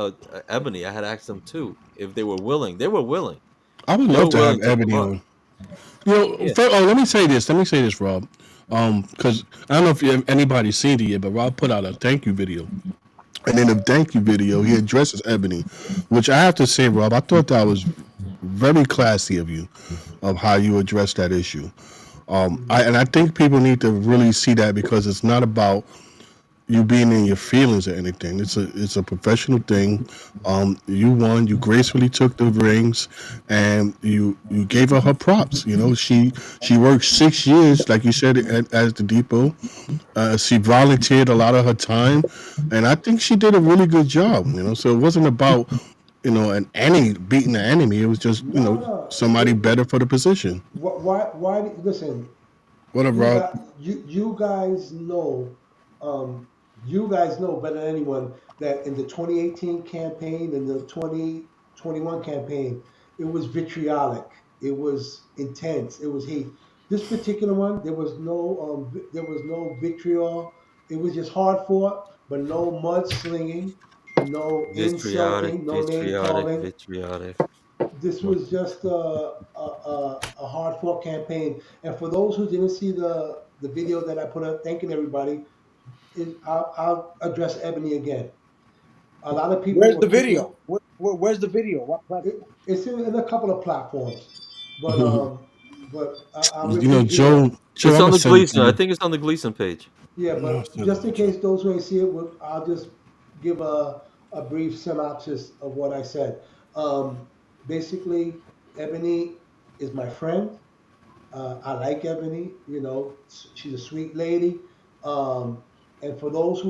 Ebony. I had asked them too if they were willing. They were willing. I would They love were to have willing to come Ebony on. on. You know, Yeah. let me say this. Let me say this, Rob. Because I don't know if anybody's seen it yet, but Rob put out a thank you video. And in the thank you video, he addresses Ebony, which I have to say, Rob, I thought that was very classy of you, of how you addressed that issue. Mhm. I think people need to really see that because it's not about you being in your feelings or anything. It's a professional thing. You won. You gracefully took the rings, and you gave her props. You know, she worked 6 years, like you said, as the depot. She volunteered a lot of her time, and I think she did a really good job. You know, so it wasn't about beating the enemy. It was just No, no. somebody better for the position. Listen, What up, you Rob? got you guys know, you guys know better than anyone that in the 2018 campaign and the 2021 campaign, it was vitriolic, it was intense, it was hate. This particular one, there was no vitriol. It was just hard fought, but no mudslinging, no Vitriotic, insulting, no name vitriotic, calling. vitriotic. This was just a hard fought campaign. And for those who didn't see the video that I put up, thanking everybody, I'll address Ebony again. A lot of people Where's were the kicking. video? Where's the video? What platform? It's in a couple of platforms, but I'll repeat here. Joe, It's I'm on gonna the send it to Gleason. I you. think it's on the Gleason page. Yeah, I'm gonna but send it just to in Joe. case those who ain't see it, I'll just give a brief synopsis of what I said. Um, Basically, Ebony is my friend. I like Ebony. You know, she's a sweet lady. Um, and for those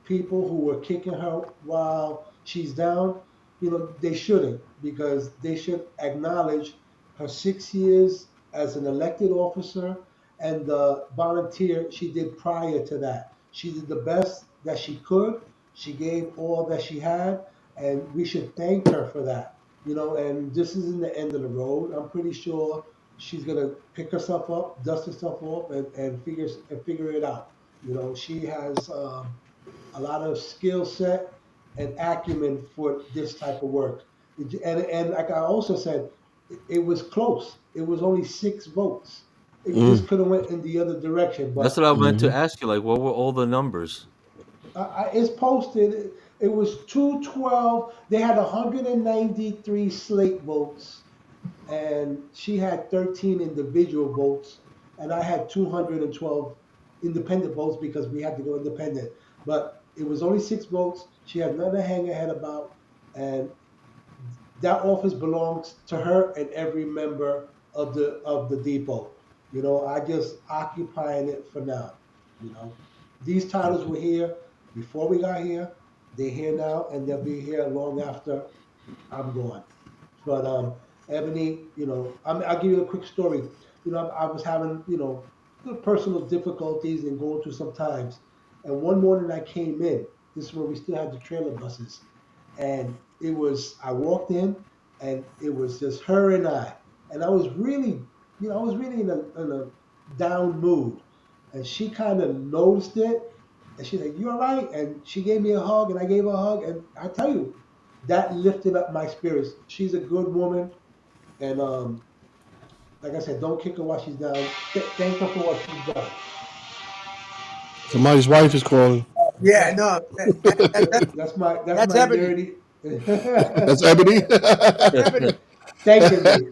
people who were kicking her while she's down, you know, they shouldn't because they should acknowledge her 6 years as an elected officer and the volunteer she did prior to that. She did the best that she could. She gave all that she had, and we should thank her for that. You know, and this isn't the end of the road. I'm pretty sure she's gonna pick herself up, dust herself off, and figure it out. You know, she has a lot of skill set and acumen for this type of work. And like I also said, it was close. It was only 6 votes. This Mm, could have went in the other direction, That's but what I meant to hmm ask you. Like, what were all the numbers? it's posted. It was 212. They had 193 slate votes and she had 13 individual votes, and I had 212 independent votes because we had to go independent. But it was only 6 votes. She had nothing to hang her head about, and that office belongs to her and every member of the depot. I just occupying it for now. These titles were here before we got here. They're here now, and they'll be here long after I'm gone. But Ebony, I'll give you a quick story. I was having personal difficulties and going through some times. And one morning I came in. This is when we still had the trailer buses, and I walked in, and it was just her and and I was really, in a down mood, and she kind of noticed it, and she's like, "You all right?" And she gave me a hug, and I gave her a hug, and I tell you, that lifted up my spirits. She's a good woman, and like I said, don't kick her while she's down. Thank her for what she's done. Somebody's wife is calling. Yeah, no, That's that's my Ebony. dirty. That's Ebony. That's Ebony. Thanking me.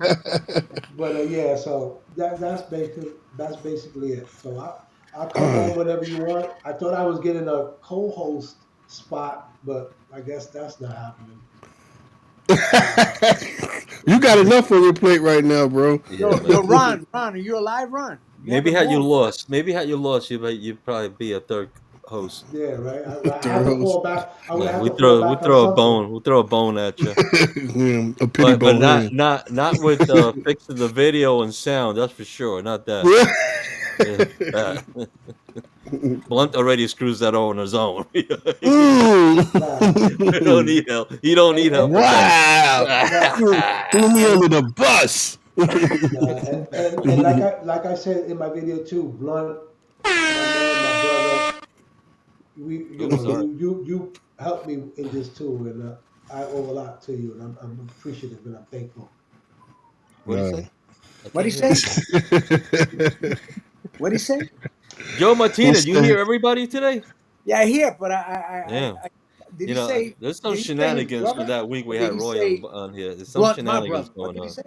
But yeah, so that's basically it. So I'll come on whenever you want. I thought I was getting a co-host spot, but I guess that's not happening. You got enough on your plate right now, bro. Yeah, Yo, man. Ron, are you alive, Ron? Maybe had you lost, you'd probably be a third host. Yeah, right. I have to Throws. fall back. I would Yeah, have we to fall throw back on something. we'll throw a bone at you. Yeah, a pity But bone. not with fixing the video and sound. That's for sure. Not that. Yeah, that. Blunt already screws that on his own. You don't Ooh. need help. You don't need help with Wow. that. Threw me under the bus. And like I said in my video too, Blunt, my man, my brother, Oops, sorry. you helped me in this too, and I owe a lot to you, and I'm appreciative and I'm thankful. What do you say? What do you say? What do you say? Joe Martinez, you hear everybody today? Yeah, I hear, but Yeah. did he say? There's some Did he say his shenanigans for brother, that week or we did had he Roy say on here. There's some Blunt, my shenanigans brother? What going did he on. say?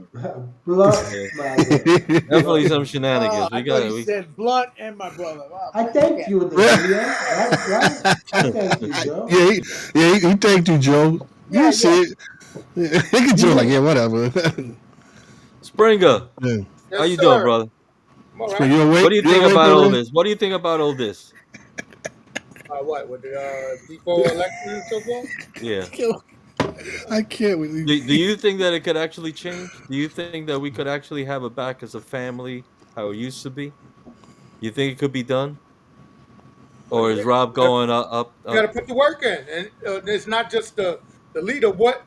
Blunt, Yeah. my brother. Definitely Blunt. some shenanigans. I thought he said Blunt and my brother. Wow, I man, thanked okay. you in the video, right? I thanked you, Joe. He thanked you, Joe. Yeah, You see it. Look at Joe like, yeah, whatever. Springer, Yeah. how Yes, you doing, sir. brother? I'm all So right. you awake? What do you You think awake about over all there? this? What do you think about all this? What with the depot election and so forth? Yeah. I can't with you. Do you think that it could actually change? Do you think that we could actually have it back as a family, how it used to be? You think it could be done? Well, Or is Rob going up? you got to put the work in, and it's not just the leader. What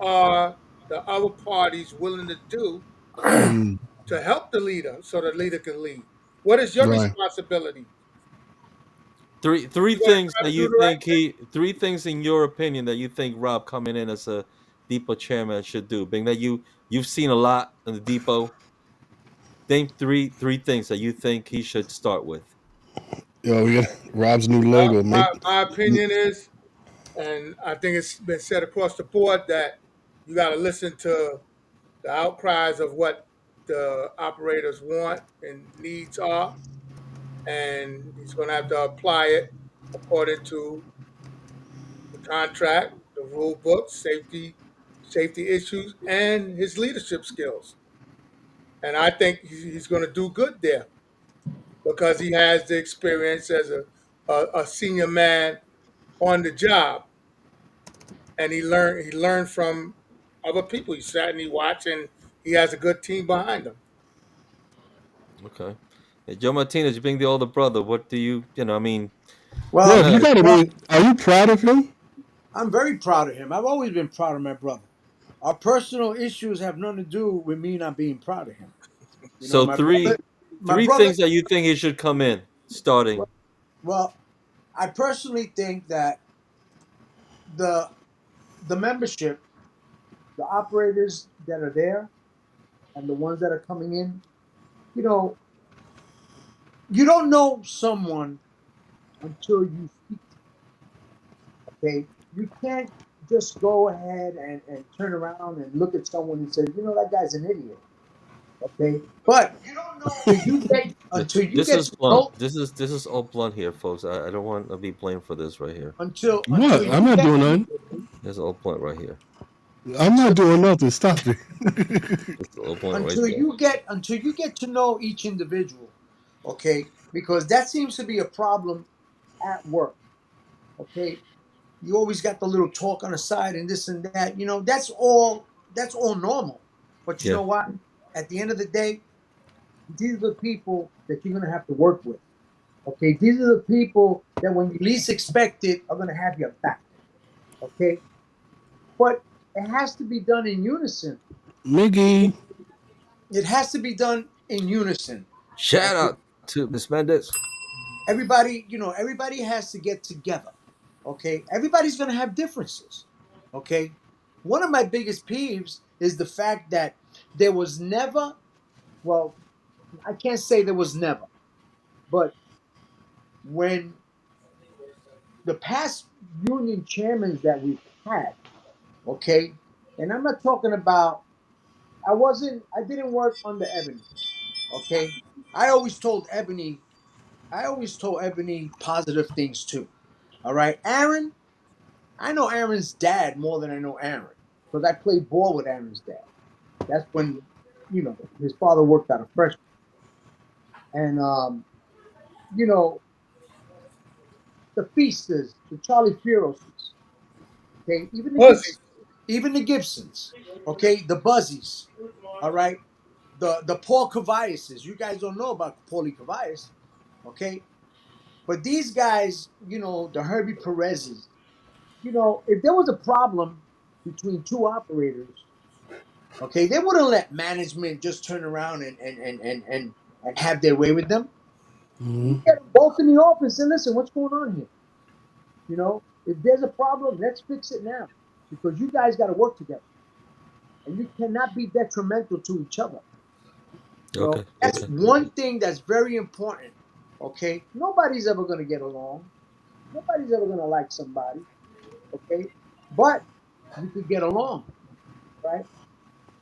are the other parties willing to do Mm, to help the leader so the leader can lead? What is your right. responsibility? Three You got to things try that to do you the right think three things in your opinion that you think Rob coming in as a depot chairman should do. Being that you've seen a lot in the depot, think three things that you think he should start with. Yo, we got Rob's new Well, logo. my opinion is, and I think it's been said across the board, that you got to listen to the outcries of what the operators want and needs are, and he's going to have to apply it according to the contract, the rule book, safety issues, and his leadership skills. And I think he's going to do good there because he has the experience as a senior man on the job, and he learned from other people. He sat and he watched, and he has a good team behind him. Okay. Hey, Joe Martinez, being the older brother, what do I mean, Yo, Well, you not, gotta well, be. Are you proud of him? I'm very proud of him. I've always been proud of my brother. Our personal issues have nothing to do with me not being proud of him. so My brother, my three brother. things that you think he should come in starting. Well, I personally think that the the membership, the operators that are there, and the ones that are coming in, you know, you don't know someone until you speak to them. Okay, you can't just go ahead and turn around and look at someone and say, that guy's an idiot. Okay, but until you This get is to blunt. know This is all blunt here, folks. I don't want to be blamed for this right here. until What? I'm you not get doing nothing. This is all blunt right here. I'm until not doing nothing. Stop it. This is all blunt right there. until you get to know each individual, okay? Because that seems to be a problem at work. Okay, you always got the little talk on the side and this and that. That's all normal. But you Yeah. know what? At the end of the day, these are the people that you're gonna have to work with. Okay, these are the people that when you least expect it are gonna have your back. Okay, but it has to be done in unison. Miggy. It has to be done in unison. Shout Okay, out to Miss Mendez. everybody has to get together. Okay, everybody's gonna have differences. Okay, one of my biggest peeves is the fact that there was never, well, I can't say there was never, but when the past union chairmen that we've had, okay, and I'm not talking about, I didn't work under Ebony, okay. I always told Ebony, positive things too. All right, Aaron, I know Aaron's dad more than I know Aaron because I played ball with Aaron's dad. That's when, his father worked out of freshman. And, you know, the Feasters, the Charlie Furoses, okay, Pussy. Even the Gibsons, okay, the Buzzies, all right, the Paul Caviases. You guys don't know about Paulie Cavias, okay, but these guys, the Herbie Perez's, if there was a problem between two operators, okay, they wouldn't let management just turn around and have their way with them. You Mhm. get them both in the office and listen, what's going on here? If there's a problem, let's fix it now because you guys got to work together and you cannot be detrimental to each other. Okay. That's one thing that's very important. Okay, nobody's ever going to get along. Nobody's ever going to like somebody. Okay, but you could get along, right?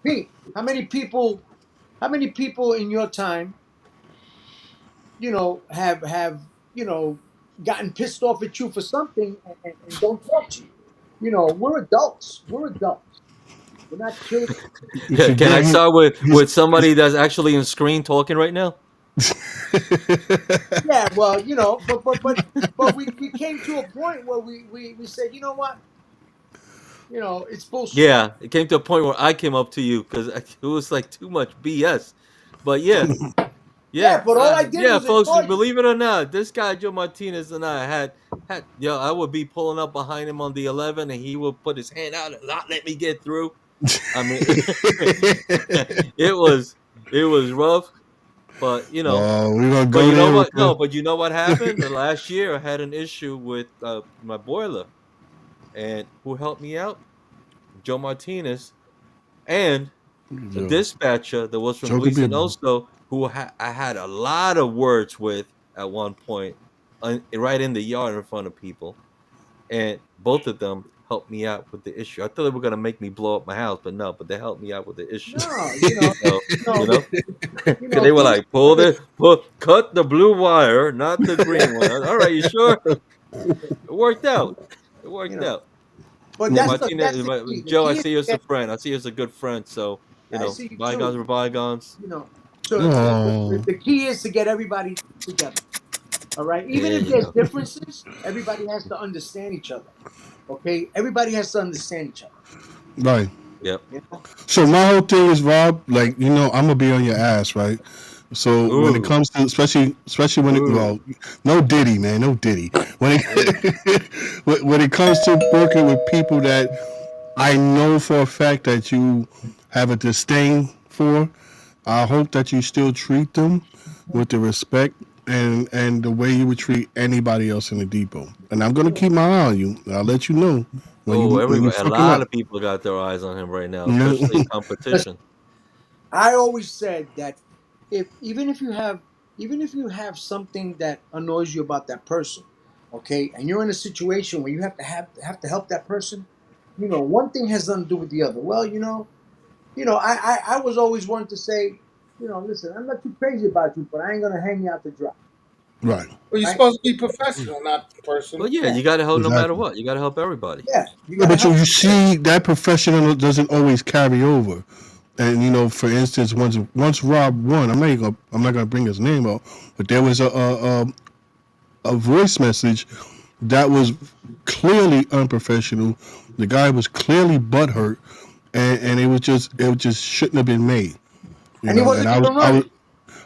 Pete, How many people in your time, have gotten pissed off at you for something and don't talk to you? We're adults. We're adults. We're not children. You Can I forget start with he's somebody that's actually in screen talking right now? Yeah, well, but we came to a point where we said, you know what, it's bullshit. Yeah, it came to a point where I came up to you because it was like too much BS. But yeah, Yeah, but all I did yeah, was folks, annoy you. believe it or not, this guy Joe Martinez and I had I would be pulling up behind him on the 11, and he would put his hand out and not let me get through. I mean, it was rough, but Oh, we're gonna but go you know there with what? No, the. but you know what happened? The last year, I had an issue with my boiler, and who helped me out? Joe Martinez and a Joe. dispatcher that was from Joe could be a. Gleason also, who I had a lot of words with at one point, right in the yard in front of people, and both of them helped me out with the issue. I thought they were gonna make me blow up my house, but no, but they helped me out with the issue. No, So you no, know, because they were things like, cut the blue wire, not the green one. All right, you sure? It worked out. It you worked know. out. But And that's the key. The Joe, I key is see you to as a get. friend. I see you as a good friend. So I see you bygones too. are bygones. You know, Oh, the key is to get everybody together. All right. Even There if you there's go. differences, everybody has to understand each other. Okay. Everybody has to understand each other. right. Yep. You know. So my whole thing is, Rob, like, I'm gonna be on your ass, right? So when it Ooh. comes to, especially when it, Ooh. well, no Diddy, man, no Diddy. When Ooh. it when it comes to working with people that I know for a fact that you have a disdain for, I hope that you still treat them with the respect and the way you would treat anybody else in the depot. And I'm gonna keep my eye on you. I'll let you know Oh, when you everybody, a fucking lot up. of people got their eyes on him right now, especially Yeah. Listen, competition. I always said that if even if you have something that annoys you about that person, okay, and you're in a situation where you have to help that person, one thing has nothing to do with the other. Well, I was always one to say, listen, I'm not too crazy about you, but I ain't gonna hang you out to dry, Right. Well, you're right? supposed to be professional, not personal. But yeah, Yeah, you got to help no matter Exactly. what. You got to help everybody. yeah. You No, gotta but help. you see that professional doesn't always carry over. And for instance, once Rob won, I'm not gonna bring his name up, but there was a voice message that was clearly unprofessional. The guy was clearly butthurt, and it just shouldn't have been made. And he And wasn't even running.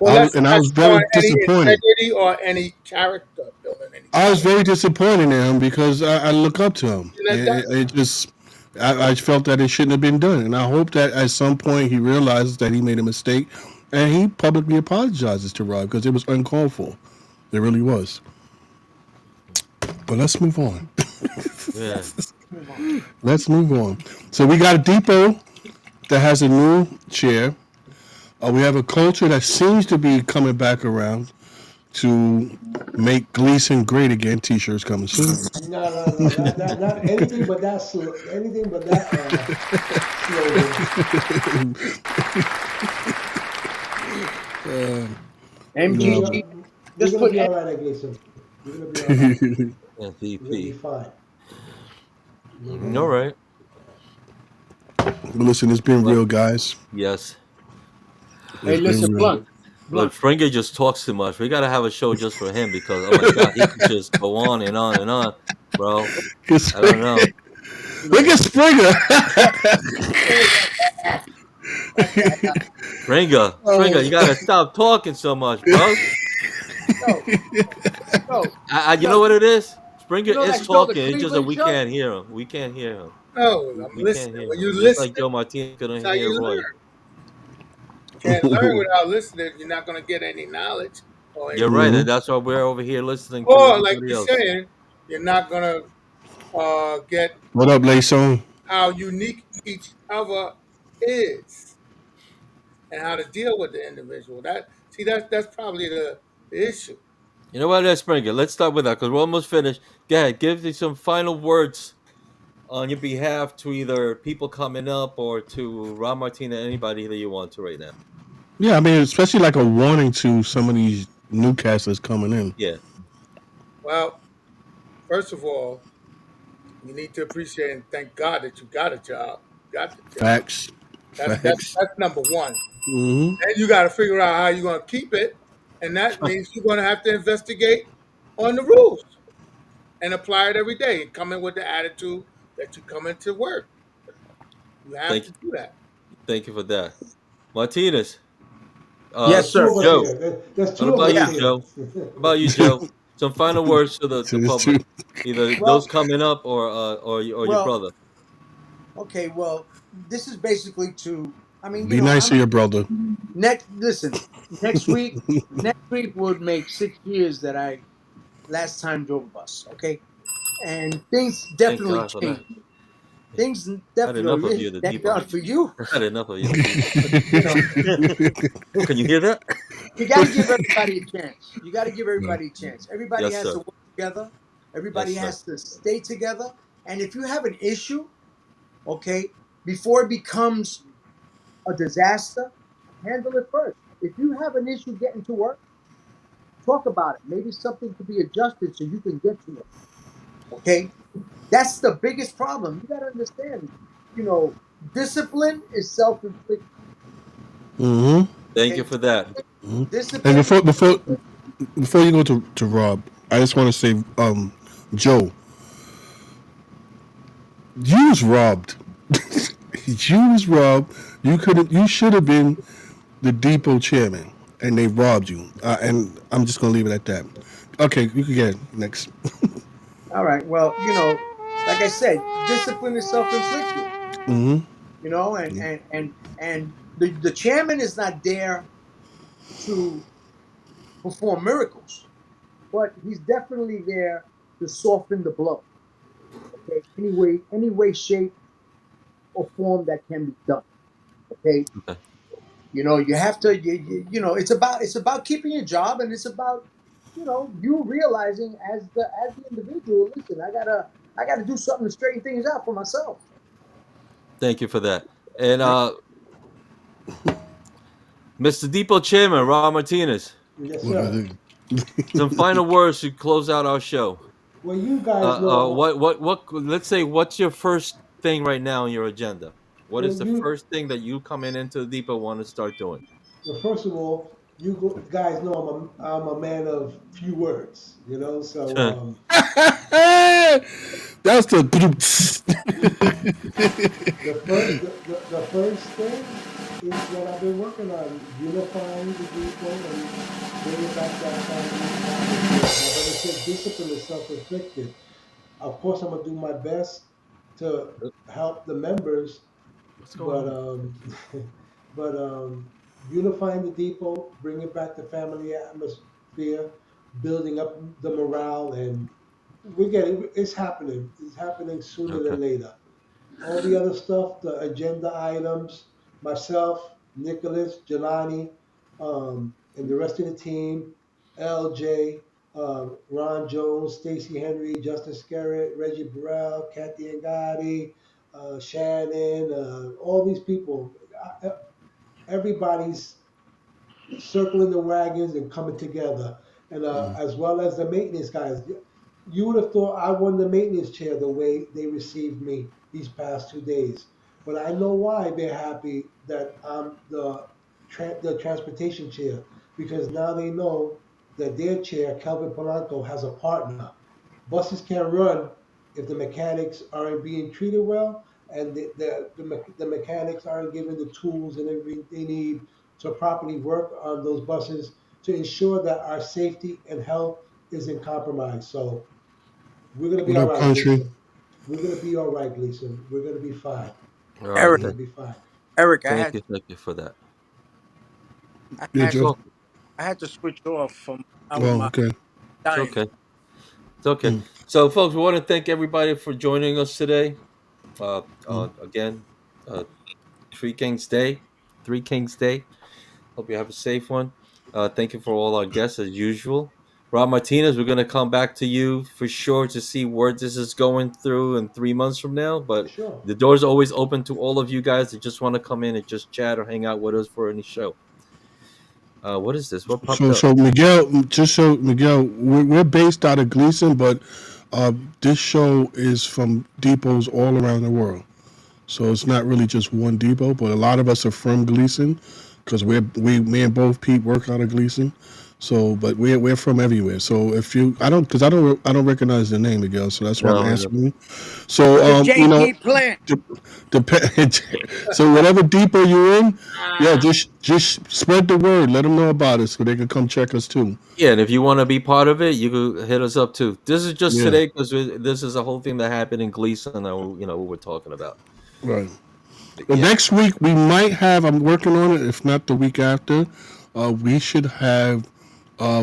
Well, that's I not was very showing any disappointed. integrity or any character, building any I was character. very disappointed in him because I look up to him. And that, It just I felt that it shouldn't have been done, and I hope that at some point he realizes that he made a mistake, and he publicly apologizes to Rob because it was uncalled for. It really was. But let's move on. Yeah. Let's move on. Let's move on. So we got a depot that has a new chair. We have a culture that seems to be coming back around to make Gleason great again. T-shirts coming soon. No, no, no, not anything but that anything but that slogan. You're gonna be MGG. you're Just gonna put be all right, Gleason. You're gonna be all right. You're gonna be MVP. fine. All right. Listen, it's been But real, guys. yes. Hey, It's listen, been real. Blunt. But Blunt. Springer just talks too much. We got to have a show just for him because, oh my God, he can just go on and on and on, bro. I don't know. You Look know, at Springer. what the hell? Springer, you got to stop talking so much, bro. Yo, yo, You know yo, what it is? Springer you know is that show, The talking. It's just that Cleveland we Show? can't hear him. We can't hear him. no, We, I'm we can't listening. hear When him. you Just like listen, Joe Martinez couldn't that's how hear you Roy. learn. You can't learn without listening. You're not going to get any knowledge or You're any. right, Hmm. and that's why we're over here listening to Or, like everybody you're else. saying, you're not going to get What up, Layson? how unique each other is and how to deal with the individual. That's probably the issue. You know what, Springer? Let's start with that because we're almost finished. Go ahead, give me some final words on your behalf to either people coming up or to Ron Martinez, anybody that you want to right now. Yeah, I mean, especially like a warning to some of these newcasters coming in. Yeah. Well, first of all, you need to appreciate and thank God that you got a job. You got the job. Facts. That's that's Facts. that's number one. Hmm. And you got to figure out how you're going to keep it, and that means you're going to have to investigate on the rules and apply it every day. And come in with the attitude that you come into work. You have Thank to you. do that. Thank you for that. Martinez. Yes, There's two sir. of us Joe. here. There's What two of about us you, Yeah. here. Joe? What about you, Joe? Some final words to the It's too. public, either those Well, coming up or your well, brother. okay. Well, this is basically to. I mean, Be nice I'm to your brother. Listen, next week. Next week would make 6 years that I last time drove a bus. Okay, and things Thank definitely God for that. changed. Things Had enough of definitely. you, the Thank depot. God for you. Had enough of you, the depot. But Can you hear that? you got to give everybody a chance. You got to give everybody a chance. Everybody Yes, has to sir. work together. Yes, Everybody sir. has to stay together. And if you have an issue, okay, before it becomes a disaster, handle it first. If you have an issue getting to work, talk about it. Maybe something could be adjusted so you can get to it. Okay, that's the biggest problem. You got to understand. Discipline is self-inflicted. Hmm. Thank you Okay, for that. And discipline. before you go to Rob, I just want to say, Joe, you was robbed. You was robbed. You should have been the depot chairman, and they robbed you. And I'm just gonna leave it at that. Okay, you can get it. Next. All right. Well, like I said, discipline is self-inflicted. Hmm. And the chairman is not there to perform miracles, but he's definitely there to soften the blow. Okay, any way, shape, or form that can be done. Okay, Okay. you have to. It's about keeping your job, and it's about you realizing as the individual. Listen, I gotta do something to straighten things out for myself. Thank you for that. And Mr. Depot Chairman, Ron Martinez, Yes, What I sir. think. some final words to close out our show. Well, you guys know. What? Let's say, what's your first thing right now on your agenda? What Well, is the you. first thing that you coming into the depot want to start doing? Well, first of all, guys know I'm a man of few words. You know, so That's the. the first thing is what I've been working on, unifying the people and bringing back that family atmosphere. But it said discipline is self-inflicted. Of course, I'm gonna do my best to help the members, What's going but on? but unifying the depot, bringing back the family atmosphere, building up the morale, and it's happening. It's happening sooner Okay. than later. All the other stuff, the agenda items, myself, Nicholas, Jelani, and the rest of the team, LJ, Ron Jones, Stacy Henry, Justin Scarrett, Reggie Burrell, Kathy Angadi, Shannon, all these people. Everybody's circling the wagons and coming together, and as well as the maintenance guys. You would have thought I won the maintenance chair the way they received me these past 2 days, but I know why they're happy that I'm the transportation chair, because now they know that their chair, Calvin Polanco, has a partner. Buses can't run if the mechanics aren't being treated well, and the mechanics aren't given the tools and everything they need to properly work on those buses to ensure that our safety and health isn't compromised. So we're gonna be What all up, right, country? Gleason. We're gonna be all right, Gleason. We're gonna be fine. All right. We're Eric, gonna be fine. Eric, Thank you. Thank you for that. I Yeah, had It's Joe. all. I had to switch off from with Oh, my okay. It's dying. okay. It's okay. Mm, So, folks, we want to thank everybody for joining us today. mm. Again, uh, Three Kings Day. Three Kings Day. Hope you have a safe one. Thank you for all our guests as usual. Rob Martinez, we're going to come back to you for sure to see where this is going through in 3 months from now. But Sure. the door's always open to all of you guys that just want to come in and just chat or hang out with us for any show. What is this? What popped So, up? so Miguel, just so Miguel, we're based out of Gleason, but this show is from depots all around the world. So it's not really just one depot, but a lot of us are from Gleason because me and both Pete work out of Gleason. So, but we're from everywhere. So if you, I don't recognize the name Miguel, so that's why I'm No, no. asking you. So, The you know, JP plant. depend. So whatever depot you're in, yeah, Ah, just spread the word. Let them know about it so they can come check us too. Yeah, and if you want to be part of it, you can hit us up too. This is just Yeah, today because this is a whole thing that happened in Gleason that what we're talking about. right. But The yeah, next week we might have. I'm working on it. If not the week after, we should have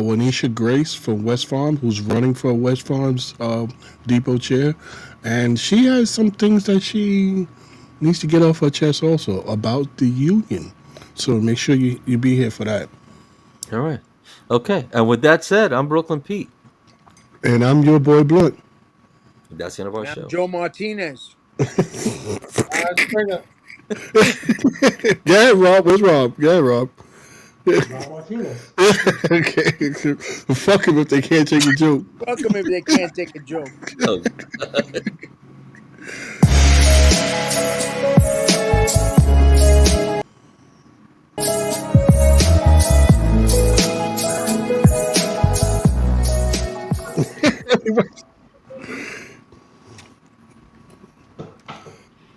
Wanisha Grace from West Farm, who's running for West Farm's depot chair, and she has some things that she needs to get off her chest also about the union. So make sure you be here for that. all right, okay. And with that said, I'm Brooklyn Pete. And I'm your boy Blunt. That's the end of our And I'm show. Joe Martinez. Springer. Yeah, Rob. Where's Rob? Yeah, Rob. Ron Martinez. Okay. Fuck him if they can't take a joke. Welcome if they can't take a joke. Oh,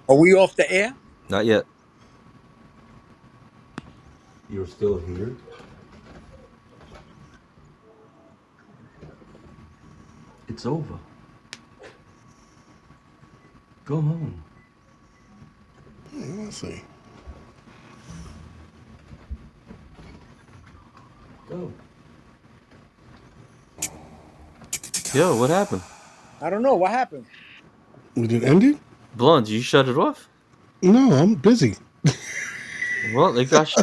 Are we off the air? not yet. You're still here? It's over. Go home. Let's see. Go. Yo, what happened? I don't know. What happened? Was it ended? Blonde, you shut it off? No, I'm busy. Well, it got shut